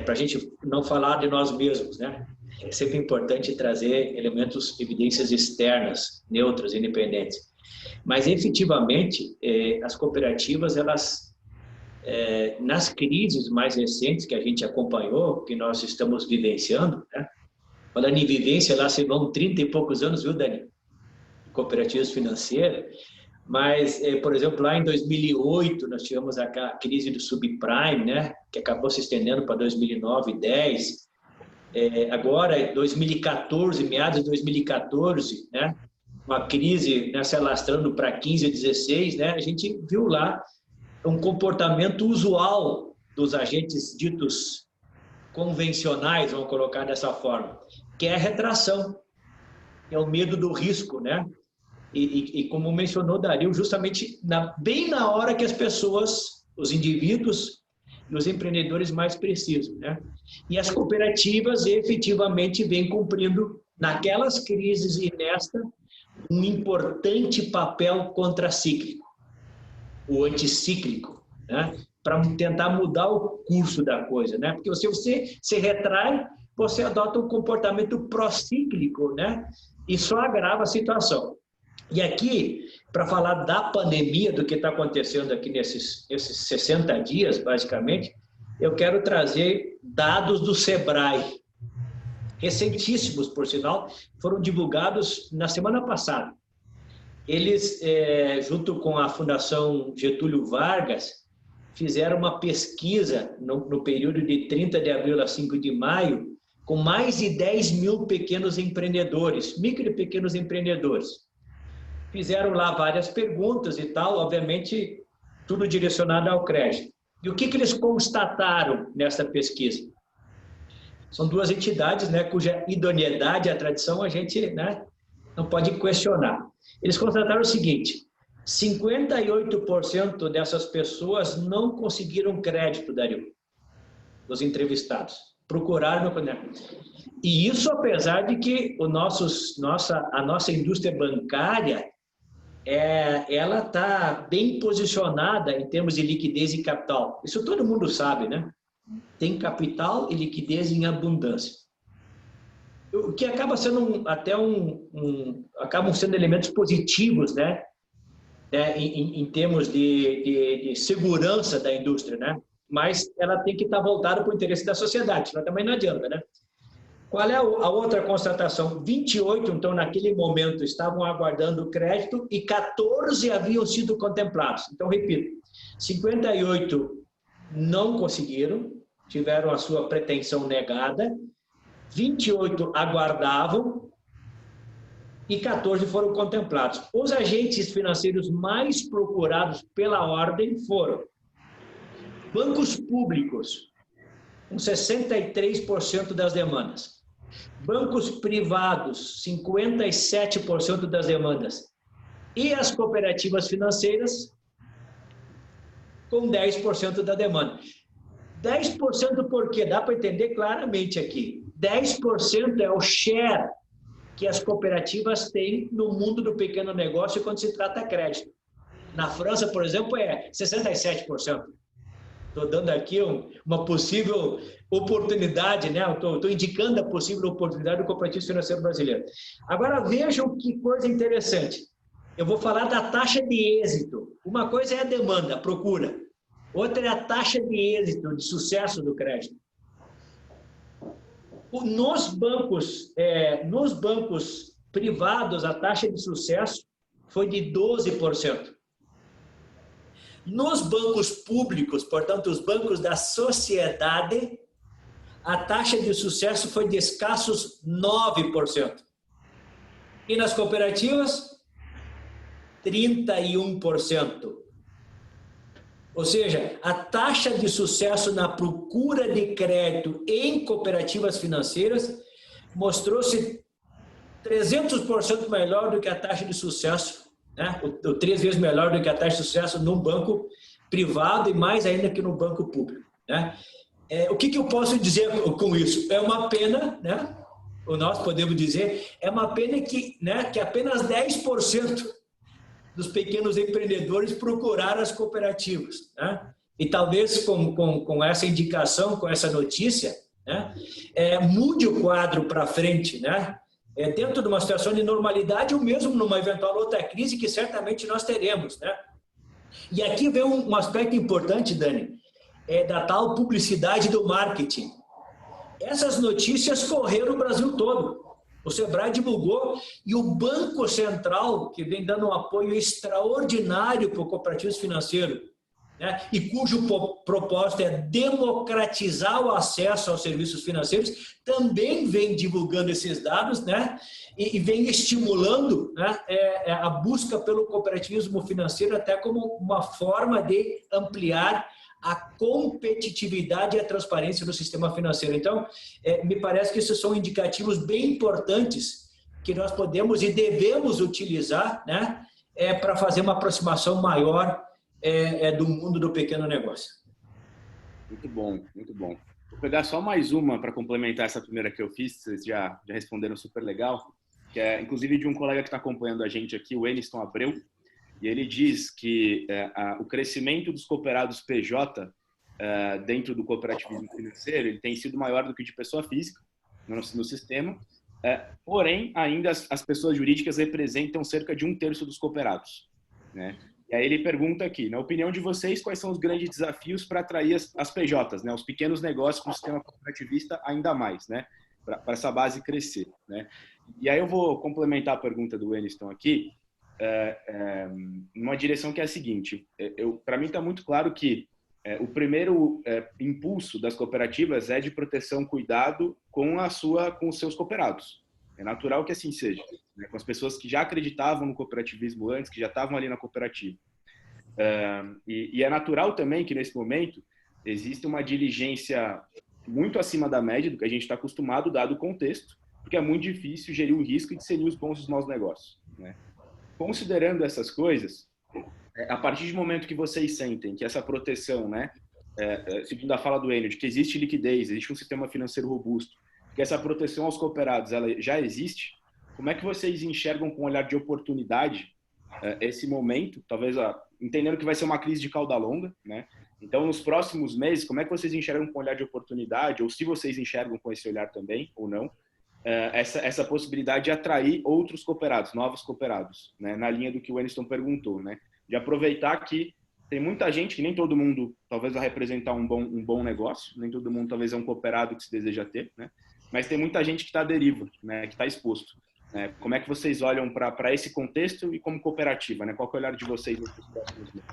para a gente não falar de nós mesmos, né. É sempre importante trazer elementos, evidências externas, neutras, independentes. Mas efetivamente as cooperativas, elas nas crises mais recentes que a gente acompanhou, que nós estamos vivenciando, né, falando em vivência, lá se vão 30 e poucos anos, viu, Dani? Cooperativas financeiras, mas, por exemplo, lá em 2008, nós tivemos a crise do subprime, né, que acabou se estendendo para 2009 e 2010. Agora, 2014, meados de 2014, né, uma crise, né, se alastrando para 15 e 16, né, a gente viu lá um comportamento usual dos agentes ditos convencionais, vamos colocar dessa forma, que é a retração, é o medo do risco, né? E como mencionou Dario, justamente bem na hora que as pessoas, os indivíduos e os empreendedores mais precisam, né? E as cooperativas efetivamente vêm cumprindo, naquelas crises e nesta, um importante papel contracíclico, o anticíclico, né? Para tentar mudar o curso da coisa, né? Porque se você se retrai, você adota um comportamento procíclico, né? E só agrava a situação. E aqui, para falar da pandemia, do que está acontecendo aqui nesses 60 dias, basicamente, eu quero trazer dados do Sebrae, recentíssimos, por sinal, foram divulgados na semana passada. Eles, junto com a Fundação Getúlio Vargas, fizeram uma pesquisa no período de 30 de abril a 5 de maio, com mais de 10 mil pequenos empreendedores, micro e pequenos empreendedores. Fizeram lá várias perguntas e tal, obviamente, tudo direcionado ao crédito. E o que eles constataram nessa pesquisa? São duas entidades, né, cuja idoneidade e a tradição a gente, né, não pode questionar. Eles constataram o seguinte: 58% dessas pessoas não conseguiram crédito, Dario, dos entrevistados. Procuraram, né? E isso apesar de que a nossa indústria bancária, ela está bem posicionada em termos de liquidez e capital. Isso todo mundo sabe, né? Tem capital e liquidez em abundância. O que acaba sendo acabam sendo elementos positivos, né? Em termos de segurança da indústria, né? mas ela tem que estar voltada para o interesse da sociedade, senão também não adianta, né? Qual é a outra constatação? 28, então, naquele momento, estavam aguardando o crédito e 14 haviam sido contemplados. Então, repito, 58 não conseguiram, tiveram a sua pretensão negada, 28 aguardavam e 14 foram contemplados. Os agentes financeiros mais procurados pela ordem foram bancos públicos, com 63% das demandas. Bancos privados, 57% das demandas. E as cooperativas financeiras, com 10% da demanda. 10% por quê? Dá para entender claramente aqui. 10% é o share que as cooperativas têm no mundo do pequeno negócio quando se trata de crédito. Na França, por exemplo, é 67%. Estou dando aqui uma possível oportunidade, né? Estou indicando a possível oportunidade do cooperativo financeiro brasileiro. Agora, vejam que coisa interessante. Eu vou falar da taxa de êxito. Uma coisa é a demanda, a procura. Outra é a taxa de êxito, de sucesso do crédito. Nos bancos privados, a taxa de sucesso foi de 12%. Nos bancos públicos, portanto, os bancos da sociedade, a taxa de sucesso foi de escassos 9%. E nas cooperativas, 31%. Ou seja, a taxa de sucesso na procura de crédito em cooperativas financeiras mostrou-se 300% melhor do que a taxa de sucesso, né? 3 vezes melhor do que a taxa de sucesso no banco privado e mais ainda que no banco público, né? O que eu posso dizer com isso? É uma pena, né? Ou nós podemos dizer, é uma pena que apenas 10% dos pequenos empreendedores procuraram as cooperativas, né? E talvez com essa indicação, com essa notícia, né, mude o quadro para frente, né? Dentro de uma situação de normalidade ou mesmo numa eventual outra crise que certamente nós teremos, né? E aqui vem um aspecto importante, Dani, da tal publicidade do marketing. Essas notícias correram o Brasil todo. O Sebrae divulgou e o Banco Central, que vem dando um apoio extraordinário para o cooperativo financeiro, né, e cujo propósito é democratizar o acesso aos serviços financeiros, também vem divulgando esses dados, né, e vem estimulando, né, a busca pelo cooperativismo financeiro até como uma forma de ampliar a competitividade e a transparência do sistema financeiro. Então, me parece que esses são indicativos bem importantes que nós podemos e devemos utilizar, né, para fazer uma aproximação maior do mundo do pequeno negócio. Muito bom, muito bom. Vou pegar só mais uma para complementar essa primeira que eu fiz, vocês já responderam super legal, que é inclusive de um colega que está acompanhando a gente aqui, o Eniston Abreu, e ele diz que o crescimento dos cooperados PJ dentro do cooperativismo financeiro ele tem sido maior do que o de pessoa física no sistema, porém, ainda as pessoas jurídicas representam cerca de 1/3 dos cooperados, né? E aí ele pergunta aqui, na opinião de vocês, quais são os grandes desafios para atrair as PJs, né, os pequenos negócios no sistema cooperativista ainda mais, né, para essa base crescer, né? E aí eu vou complementar a pergunta do Eniston aqui, numa direção que é a seguinte, para mim está muito claro que o primeiro impulso das cooperativas é de proteção, cuidado com os seus cooperados. É natural que assim seja, né? Com as pessoas que já acreditavam no cooperativismo antes, que já estavam ali na cooperativa. E é natural também que, nesse momento, existe uma diligência muito acima da média do que a gente está acostumado, dado o contexto, porque é muito difícil gerir o risco e discernir os bons e os maus negócios, né? Considerando essas coisas, a partir do momento que vocês sentem que essa proteção, né, segundo a fala do Enio, de que existe liquidez, existe um sistema financeiro robusto, que essa proteção aos cooperados ela já existe, como é que vocês enxergam com um olhar de oportunidade esse momento, talvez entendendo que vai ser uma crise de cauda longa, né? Então, nos próximos meses, como é que vocês enxergam com um olhar de oportunidade, ou se vocês enxergam com esse olhar também, ou não, essa possibilidade de atrair outros cooperados, novos cooperados, né? Na linha do que o Eniston perguntou, né? De aproveitar que tem muita gente que nem todo mundo talvez vai representar um bom negócio, nem todo mundo talvez é um cooperado que se deseja ter, né? Mas tem muita gente que está à deriva, né? Que está exposto. Né? Como é que vocês olham para esse contexto e como cooperativa, né? Qual que é o olhar de vocês nesses próximos meses?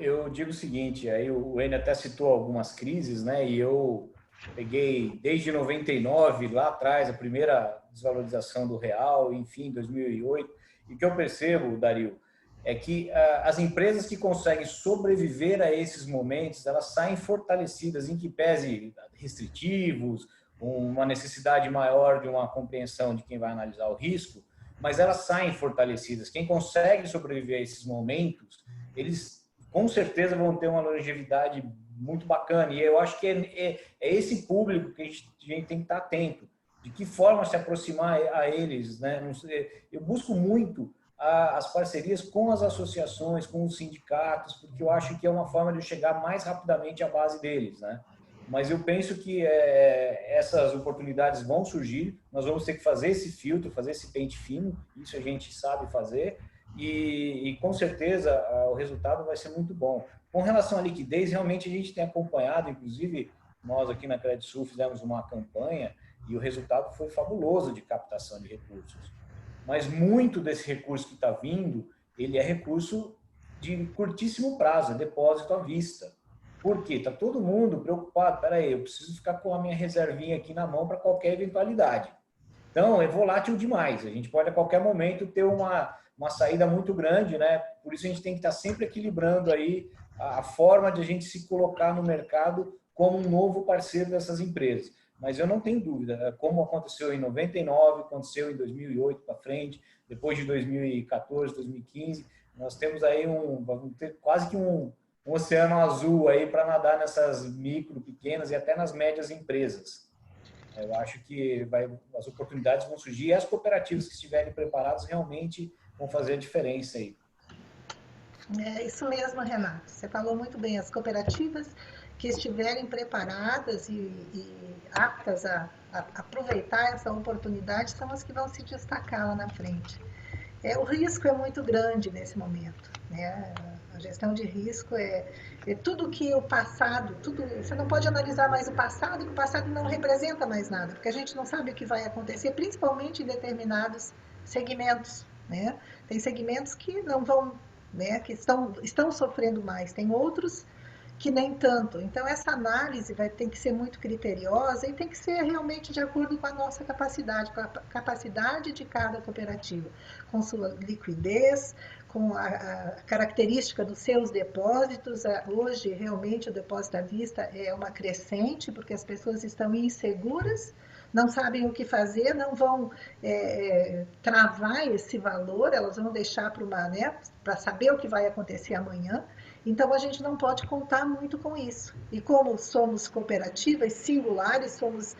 Eu digo o seguinte, aí o Enio até citou algumas crises, né? E eu peguei desde 99, lá atrás, a primeira desvalorização do real, enfim, 2008. E o que eu percebo, Dario, é que as empresas que conseguem sobreviver a esses momentos, elas saem fortalecidas, em que pese restritivos, uma necessidade maior de uma compreensão de quem vai analisar o risco, mas elas saem fortalecidas. Quem consegue sobreviver a esses momentos, eles com certeza vão ter uma longevidade muito bacana. E eu acho que é esse público que a gente tem que estar atento. De que forma se aproximar a eles, né? Eu busco muito as parcerias com as associações, com os sindicatos, porque eu acho que é uma forma de eu chegar mais rapidamente à base deles, né? Mas eu penso que essas oportunidades vão surgir, nós vamos ter que fazer esse filtro, fazer esse pente fino, isso a gente sabe fazer, e com certeza o resultado vai ser muito bom. Com relação à liquidez, realmente a gente tem acompanhado, inclusive nós aqui na Credit Sul fizemos uma campanha e o resultado foi fabuloso de captação de recursos. Mas muito desse recurso que está vindo, ele é recurso de curtíssimo prazo, é depósito à vista. Por quê? Está todo mundo preocupado. Espera aí, eu preciso ficar com a minha reservinha aqui na mão para qualquer eventualidade. Então, é volátil demais. A gente pode, a qualquer momento, ter uma saída muito grande, né? Por isso, a gente tem que estar sempre equilibrando aí a forma de a gente se colocar no mercado como um novo parceiro dessas empresas. Mas eu não tenho dúvida, como aconteceu em 99, aconteceu em 2008 para frente, depois de 2014, 2015, nós temos aí quase que um oceano azul aí para nadar nessas micro, pequenas e até nas médias empresas. Eu acho que as oportunidades vão surgir e as cooperativas que estiverem preparadas realmente vão fazer a diferença aí. É isso mesmo, Renato. Você falou muito bem. As cooperativas que estiverem preparadas e aptas a aproveitar essa oportunidade são as que vão se destacar lá na frente. O risco é muito grande nesse momento, né? A gestão de risco é tudo que o passado, você não pode analisar mais o passado, que o passado não representa mais nada, porque a gente não sabe o que vai acontecer, principalmente em determinados segmentos, né? Tem segmentos que não vão, né, que estão sofrendo mais, tem outros que nem tanto. Então, essa análise tem que ser muito criteriosa e tem que ser realmente de acordo com a nossa capacidade, com a capacidade de cada cooperativa, com sua liquidez, com a característica dos seus depósitos. Hoje, realmente, o depósito à vista é uma crescente, porque as pessoas estão inseguras, não sabem o que fazer, não vão travar esse valor, elas vão deixar para saber o que vai acontecer amanhã. Então, a gente não pode contar muito com isso. E como somos cooperativas singulares, somos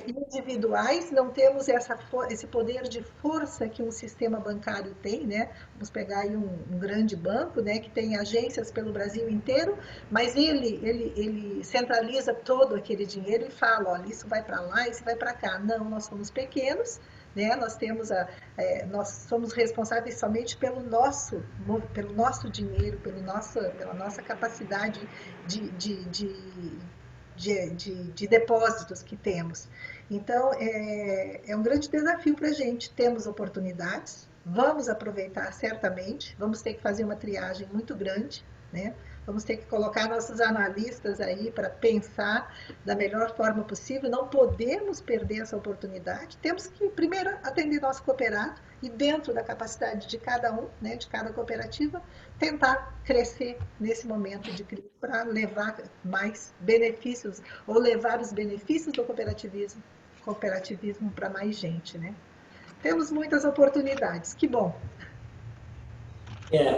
individuais, não temos esse poder de força que um sistema bancário tem, né? Vamos pegar aí um grande banco, né, que tem agências pelo Brasil inteiro, mas ele centraliza todo aquele dinheiro e fala, olha, isso vai para lá, isso vai para cá. Não, nós somos pequenos, né? Nós somos responsáveis somente pelo nosso dinheiro, pela nossa capacidade de depósitos que temos. Então, é um grande desafio para a gente. Temos oportunidades, vamos aproveitar certamente, vamos ter que fazer uma triagem muito grande, né? Vamos ter que colocar nossos analistas aí para pensar da melhor forma possível. Não podemos perder essa oportunidade. Temos que, primeiro, atender nosso cooperado e, dentro da capacidade de cada um, né, de cada cooperativa, tentar crescer nesse momento de crise para levar mais benefícios ou levar os benefícios do cooperativismo para mais gente, né? Temos muitas oportunidades. Que bom.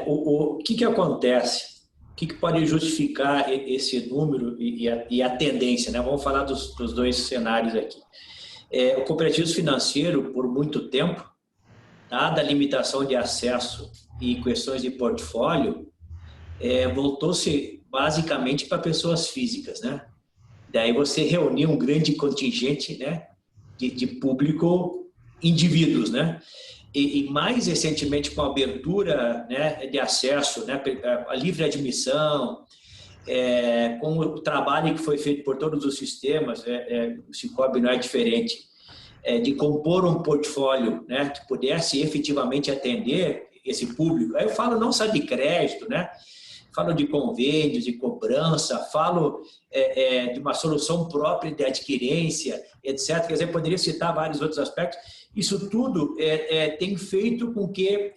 O que acontece? O que pode justificar esse número e a tendência, né? Vamos falar dos dois cenários aqui. O cooperativismo financeiro, por muito tempo, dada a limitação de acesso e questões de portfólio, voltou-se basicamente para pessoas físicas, né? Daí você reuniu um grande contingente, né, de público indivíduos, né? E mais recentemente com a abertura, né, de acesso, né, a livre admissão, com o trabalho que foi feito por todos os sistemas, o Cicobi não é diferente, de compor um portfólio, né, que pudesse efetivamente atender esse público. Aí eu falo não só de crédito, né? Falo de convênios, de cobrança, falo de uma solução própria de adquirência, etc. Quer dizer, poderia citar vários outros aspectos. Isso tudo tem feito com que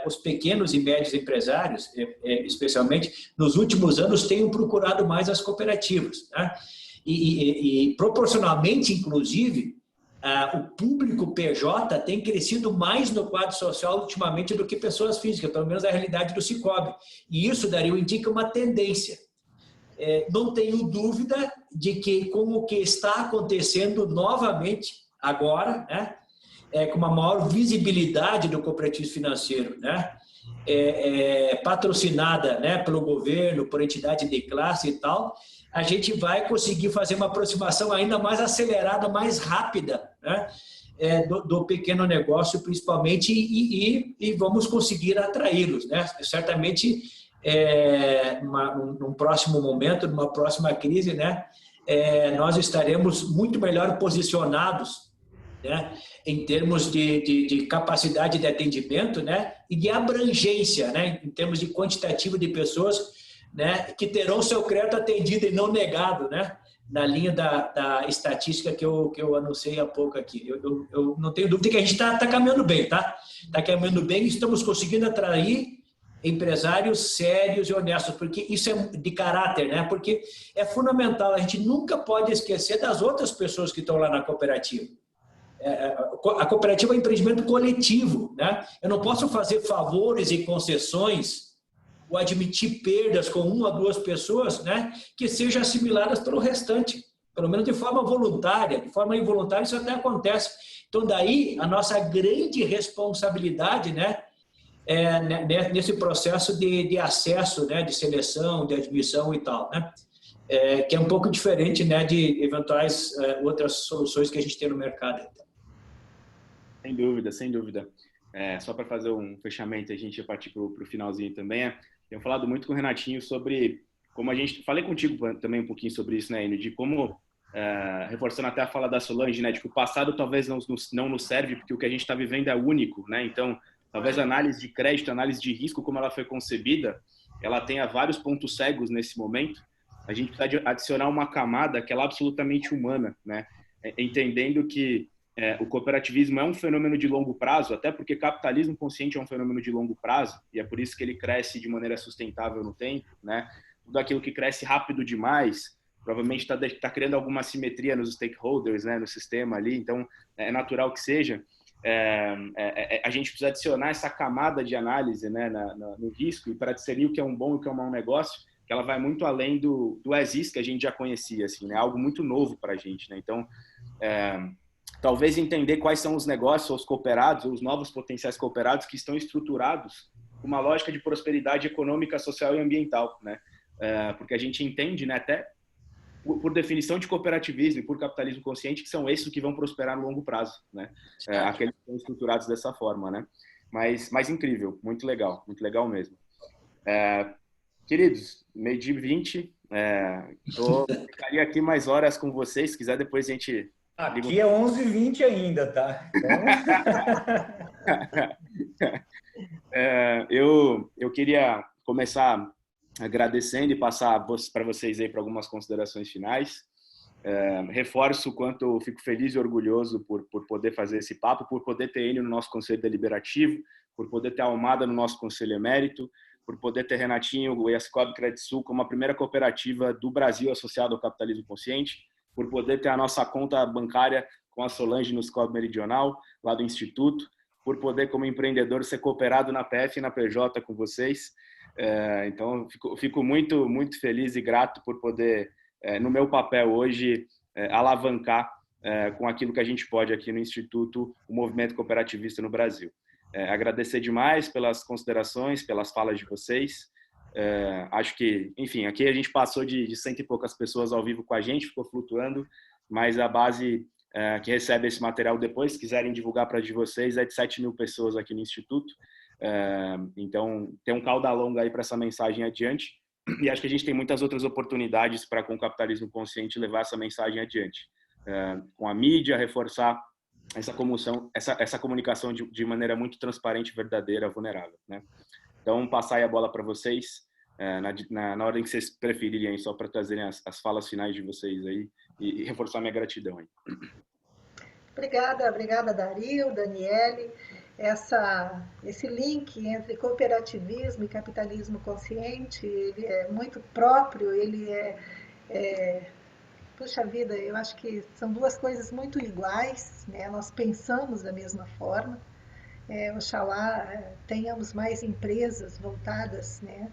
os pequenos e médios empresários, especialmente, nos últimos anos, tenham procurado mais as cooperativas, né? E proporcionalmente, inclusive, o público PJ tem crescido mais no quadro social ultimamente do que pessoas físicas, pelo menos a realidade do Cicobi. E isso, Dario, indica uma tendência. Não tenho dúvida de que, com o que está acontecendo novamente agora, né, com uma maior visibilidade do cooperativismo financeiro, né, patrocinada, né, pelo governo, por entidade de classe e tal, a gente vai conseguir fazer uma aproximação ainda mais acelerada, mais rápida, né, do pequeno negócio, principalmente, e vamos conseguir atraí-los, né? Certamente, num próximo momento, numa próxima crise, né, nós estaremos muito melhor posicionados, né, em termos de capacidade de atendimento, né, e de abrangência, né, em termos de quantitativo de pessoas, né, que terão seu crédito atendido e não negado, né, na linha da estatística que eu anunciei há pouco aqui. Eu não tenho dúvida que a gente está caminhando bem, tá? Está caminhando bem e estamos conseguindo atrair empresários sérios e honestos, porque isso é de caráter, né? Porque é fundamental, a gente nunca pode esquecer das outras pessoas que estão lá na cooperativa. A cooperativa é um empreendimento coletivo, né? Eu não posso fazer favores e concessões ou admitir perdas com uma ou duas pessoas, né, que sejam assimiladas pelo restante, pelo menos de forma voluntária. De forma involuntária isso até acontece. Então, daí, a nossa grande responsabilidade, né, nesse processo de acesso, né, de seleção, de admissão e tal, né, que é um pouco diferente, né, de eventuais outras soluções que a gente tem no mercado. Sem dúvida, sem dúvida. Só para fazer um fechamento, a gente ia partir para o finalzinho também. Tenho falado muito com o Renatinho sobre como a gente... Falei contigo também um pouquinho sobre isso, né, Enio? De como, reforçando até a fala da Solange, né, de que o passado talvez não nos serve porque o que a gente está vivendo é único, né? Então, talvez a análise de crédito, a análise de risco, como ela foi concebida, ela tenha vários pontos cegos nesse momento. A gente precisa adicionar uma camada que ela é absolutamente humana, né? Entendendo que o cooperativismo é um fenômeno de longo prazo, até porque capitalismo consciente é um fenômeno de longo prazo, e é por isso que ele cresce de maneira sustentável no tempo, né? Tudo aquilo que cresce rápido demais, provavelmente está criando alguma assimetria nos stakeholders, né, no sistema ali, então é natural que seja. A gente precisa adicionar essa camada de análise, né, no risco, e para discernir o que é um bom e o que é um mau negócio, que ela vai muito além do as-is que a gente já conhecia, assim, né? Algo muito novo para a gente, né? Então, talvez entender quais são os negócios, os cooperados, ou os novos potenciais cooperados que estão estruturados com uma lógica de prosperidade econômica, social e ambiental, né? Porque a gente entende, né, até por definição de cooperativismo e por capitalismo consciente, que são esses que vão prosperar no longo prazo, né? Aqueles que estão estruturados dessa forma, né? Mas incrível, muito legal mesmo. Queridos, 12h20, ficaria aqui mais horas com vocês, se quiser depois a gente... Aqui é 11h20 ainda, tá? Então... eu queria começar agradecendo e passar para vocês aí para algumas considerações finais. Reforço o quanto eu fico feliz e orgulhoso por poder fazer esse papo, por poder ter ele no nosso Conselho Deliberativo, por poder ter a Almada no nosso Conselho Emérito, por poder ter Renatinho e a Cicobi Credsul como a primeira cooperativa do Brasil associada ao capitalismo consciente, por poder ter a nossa conta bancária com a Solange no Cicobi Meridional, lá do Instituto, por poder, como empreendedor, ser cooperado na PF e na PJ com vocês. Então, fico muito, muito feliz e grato por poder, no meu papel hoje, alavancar com aquilo que a gente pode aqui no Instituto, o movimento cooperativista no Brasil. Agradecer demais pelas considerações, pelas falas de vocês. Acho que, enfim, aqui a gente passou de 100 e poucas pessoas ao vivo com a gente, ficou flutuando, mas a base que recebe esse material depois, se quiserem divulgar para de vocês, é de 7.000 pessoas aqui no Instituto. Então, tem um cauda longa aí para essa mensagem adiante. E acho que a gente tem muitas outras oportunidades para, com o capitalismo consciente, levar essa mensagem adiante. Com a mídia, reforçar essa comunicação de maneira muito transparente, verdadeira, vulnerável, né? Então, passar aí a bola para vocês, na ordem que vocês preferirem, só para trazerem as falas finais de vocês aí e reforçar minha gratidão aí. Obrigada, Dario, Daniele. Esse link entre cooperativismo e capitalismo consciente, ele é muito próprio, puxa vida, eu acho que são duas coisas muito iguais, né? Nós pensamos da mesma forma. Oxalá tenhamos mais empresas voltadas, né,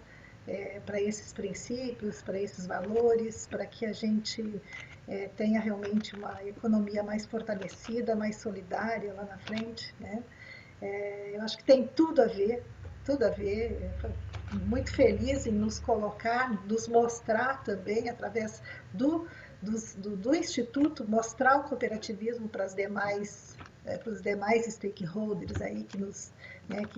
para esses princípios, para esses valores, para que a gente tenha realmente uma economia mais fortalecida, mais solidária lá na frente, né? Eu acho que tem tudo a ver, tudo a ver. Muito feliz em nos colocar, nos mostrar também, através do Instituto, mostrar o cooperativismo para os demais stakeholders aí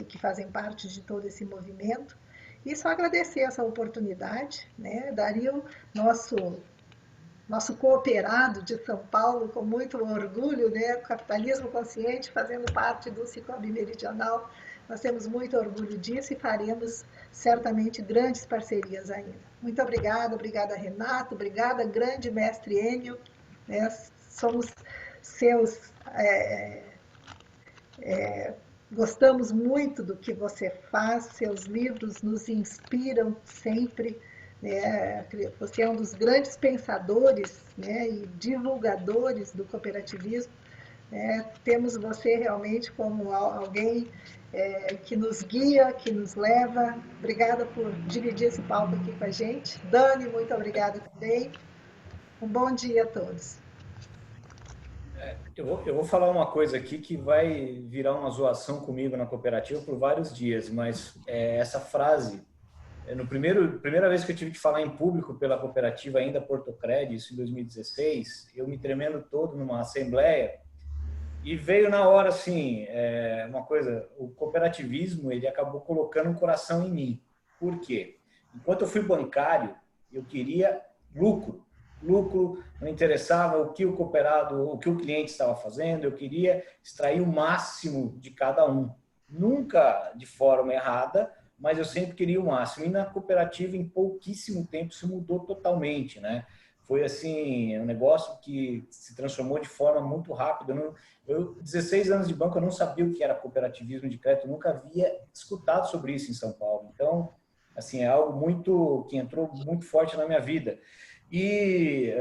que fazem parte de todo esse movimento. E só agradecer essa oportunidade, né? Dario, nosso cooperado de São Paulo, com muito orgulho, né? Capitalismo consciente, fazendo parte do Cicobi Meridional. Nós temos muito orgulho disso e faremos certamente grandes parcerias ainda. Muito obrigada, Renato, obrigada, grande mestre Enio, né? Somos seus... gostamos muito do que você faz, seus livros nos inspiram sempre, né? Você é um dos grandes pensadores, né, e divulgadores do cooperativismo, né? Temos você realmente como alguém que nos guia, que nos leva. Obrigada por dividir esse palco aqui com a gente. Dani, muito obrigada também. Um bom dia a todos. Eu vou falar uma coisa aqui que vai virar uma zoação comigo na cooperativa por vários dias, mas essa frase, primeira vez que eu tive que falar em público pela cooperativa ainda Portocred, isso em 2016, eu me tremendo todo numa assembleia, e veio na hora assim, uma coisa, o cooperativismo ele acabou colocando um coração em mim. Por quê? Enquanto eu fui bancário, eu queria lucro, não interessava o que o cooperado, o que o cliente estava fazendo, eu queria extrair o máximo de cada um. Nunca de forma errada, mas eu sempre queria o máximo. E na cooperativa, em pouquíssimo tempo, isso mudou totalmente, né? Foi assim, um negócio que se transformou de forma muito rápida. Eu 16 anos de banco, eu não sabia o que era cooperativismo de crédito, eu nunca havia escutado sobre isso em São Paulo. Então, assim, é algo que entrou muito forte na minha vida. E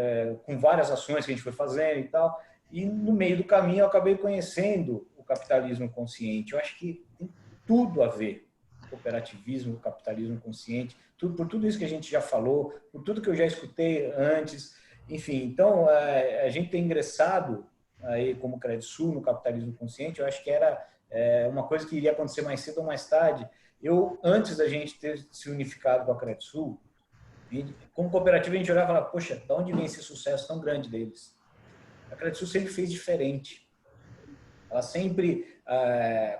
com várias ações que a gente foi fazendo e tal, e no meio do caminho eu acabei conhecendo o capitalismo consciente. Eu acho que tem tudo a ver o cooperativismo, o capitalismo consciente, por tudo isso que a gente já falou, por tudo que eu já escutei antes, enfim. Então, a gente tem ingressado aí como Credisul no capitalismo consciente, eu acho que era uma coisa que iria acontecer mais cedo ou mais tarde. Antes da gente ter se unificado com a Credisul, como cooperativa, a gente olhava e falava, poxa, de onde vem esse sucesso tão grande deles? A Credisul sempre fez diferente. Ela sempre,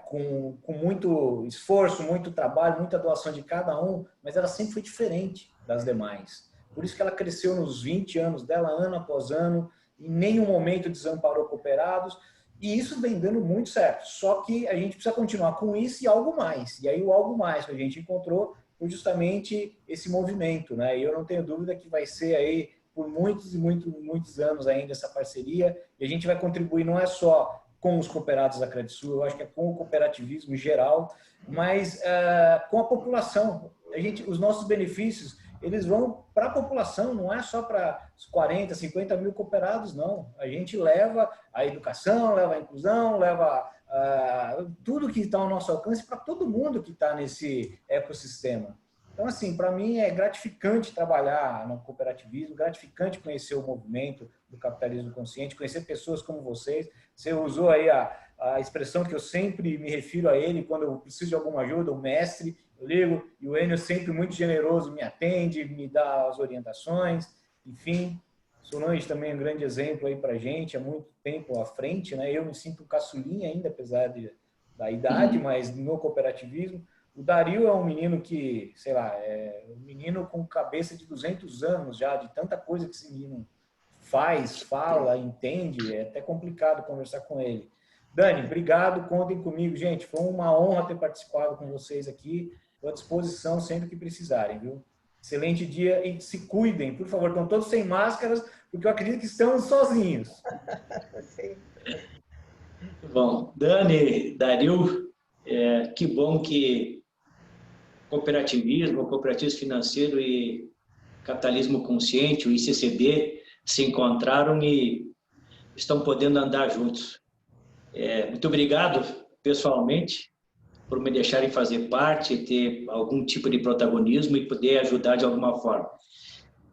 com muito esforço, muito trabalho, muita doação de cada um, mas ela sempre foi diferente das demais. Por isso que ela cresceu nos 20 anos dela, ano após ano, em nenhum momento desamparou cooperados, e isso vem dando muito certo. Só que a gente precisa continuar com isso e algo mais. E aí o algo mais que a gente encontrou foi justamente esse movimento, né? E eu não tenho dúvida que vai ser aí por muitos e muitos anos ainda essa parceria, e a gente vai contribuir não é só com os cooperados da Credisul, eu acho que é com o cooperativismo em geral, mas com a população. Os nossos benefícios, eles vão para a população, não é só para os 40, 50 mil cooperados, não. A gente leva a educação, leva a inclusão, leva tudo que está ao nosso alcance para todo mundo que está nesse ecossistema. Então, assim, para mim é gratificante trabalhar no cooperativismo, gratificante conhecer o movimento do capitalismo consciente, conhecer pessoas como vocês. Você usou aí a expressão que eu sempre me refiro a ele quando eu preciso de alguma ajuda, o mestre, eu ligo, e o Enio sempre muito generoso me atende, me dá as orientações, enfim, Solange também é um grande exemplo aí para a gente, há muito tempo à frente, né? Eu me sinto caçulinha ainda, apesar da idade, mas no cooperativismo. O Dario é um menino que, sei lá, é um menino com cabeça de 200 anos já, de tanta coisa que esse menino faz, fala, entende, é até complicado conversar com ele. Dani, obrigado, contem comigo, gente, foi uma honra ter participado com vocês aqui, estou à disposição sempre que precisarem, viu? Excelente dia e se cuidem, por favor, estão todos sem máscaras, porque eu acredito que estão sozinhos. Sim. Bom, Dani, Dario, que bom que cooperativismo financeiro e capitalismo consciente, o ICCB, se encontraram e estão podendo andar juntos. Muito obrigado, pessoalmente, por me deixarem fazer parte, ter algum tipo de protagonismo e poder ajudar de alguma forma.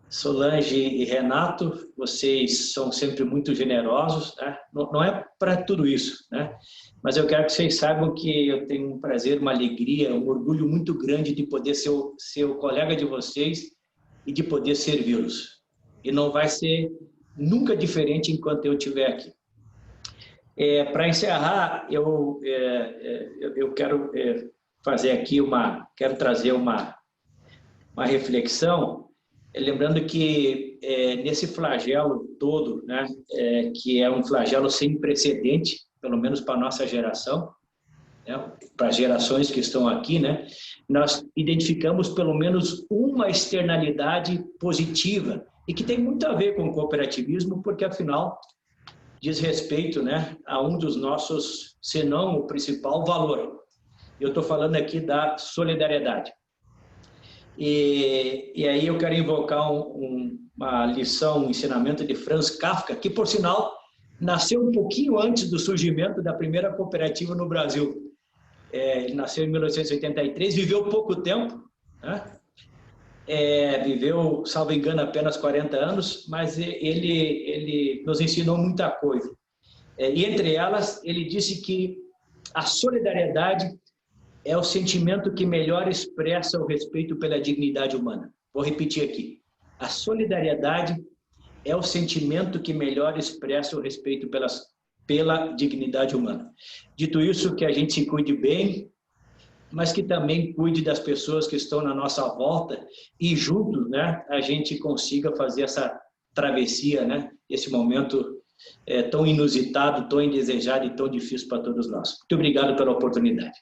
Solange e Renato, vocês são sempre muito generosos, né? Não é para tudo isso, né? Mas eu quero que vocês saibam que eu tenho um prazer, uma alegria, um orgulho muito grande de poder ser o colega de vocês e de poder servi-los. E não vai ser nunca diferente enquanto eu estiver aqui. Para encerrar, eu quero fazer aqui quero trazer uma reflexão, lembrando que nesse flagelo todo, né, que é um flagelo sem precedente, pelo menos para a nossa geração, né, para as gerações que estão aqui, né, nós identificamos pelo menos uma externalidade positiva e que tem muito a ver com o cooperativismo, porque afinal diz respeito, né, a um dos nossos, se não o principal valor. Eu estou falando aqui da solidariedade. E aí eu quero invocar uma lição, um ensinamento de Franz Kafka, que, por sinal, nasceu um pouquinho antes do surgimento da primeira cooperativa no Brasil. Ele nasceu em 1983, viveu pouco tempo, né? Viveu, salvo engano, apenas 40 anos, mas ele nos ensinou muita coisa. E entre elas, ele disse que a solidariedade é o sentimento que melhor expressa o respeito pela dignidade humana. Vou repetir aqui. A solidariedade é o sentimento que melhor expressa o respeito pela dignidade humana. Dito isso, que a gente se cuide bem, mas que também cuide das pessoas que estão na nossa volta e juntos, né, a gente consiga fazer essa travessia, né, esse momento tão inusitado, tão indesejado e tão difícil para todos nós. Muito obrigado pela oportunidade.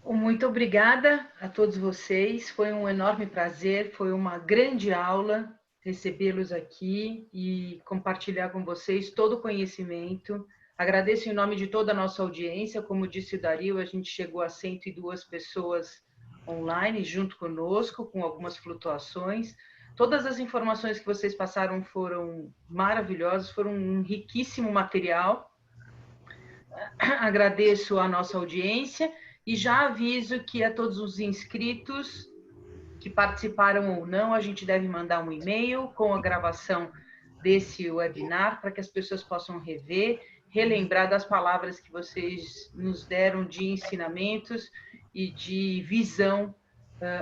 Muito obrigada a todos vocês, foi um enorme prazer, foi uma grande aula recebê-los aqui e compartilhar com vocês todo o conhecimento. Agradeço em nome de toda a nossa audiência, como disse o Dario, a gente chegou a 102 pessoas online junto conosco, com algumas flutuações. Todas as informações que vocês passaram foram maravilhosas, foram um riquíssimo material. Agradeço a nossa audiência. E já aviso que a todos os inscritos que participaram ou não, a gente deve mandar um e-mail com a gravação desse webinar para que as pessoas possam rever, relembrar das palavras que vocês nos deram de ensinamentos e de visão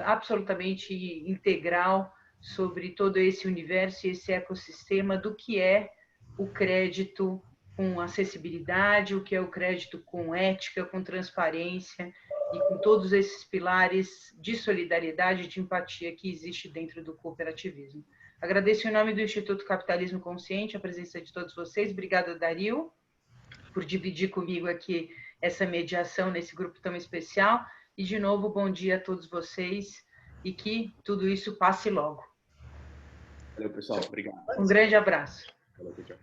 absolutamente integral sobre todo esse universo e esse ecossistema do que é o crédito com acessibilidade, o que é o crédito com ética, com transparência e com todos esses pilares de solidariedade e de empatia que existe dentro do cooperativismo. Agradeço em nome do Instituto Capitalismo Consciente a presença de todos vocês. Obrigada, Dario, por dividir comigo aqui essa mediação nesse grupo tão especial. E, de novo, bom dia a todos vocês e que tudo isso passe logo. Valeu, pessoal. Obrigado. Um grande abraço. Valeu, tchau.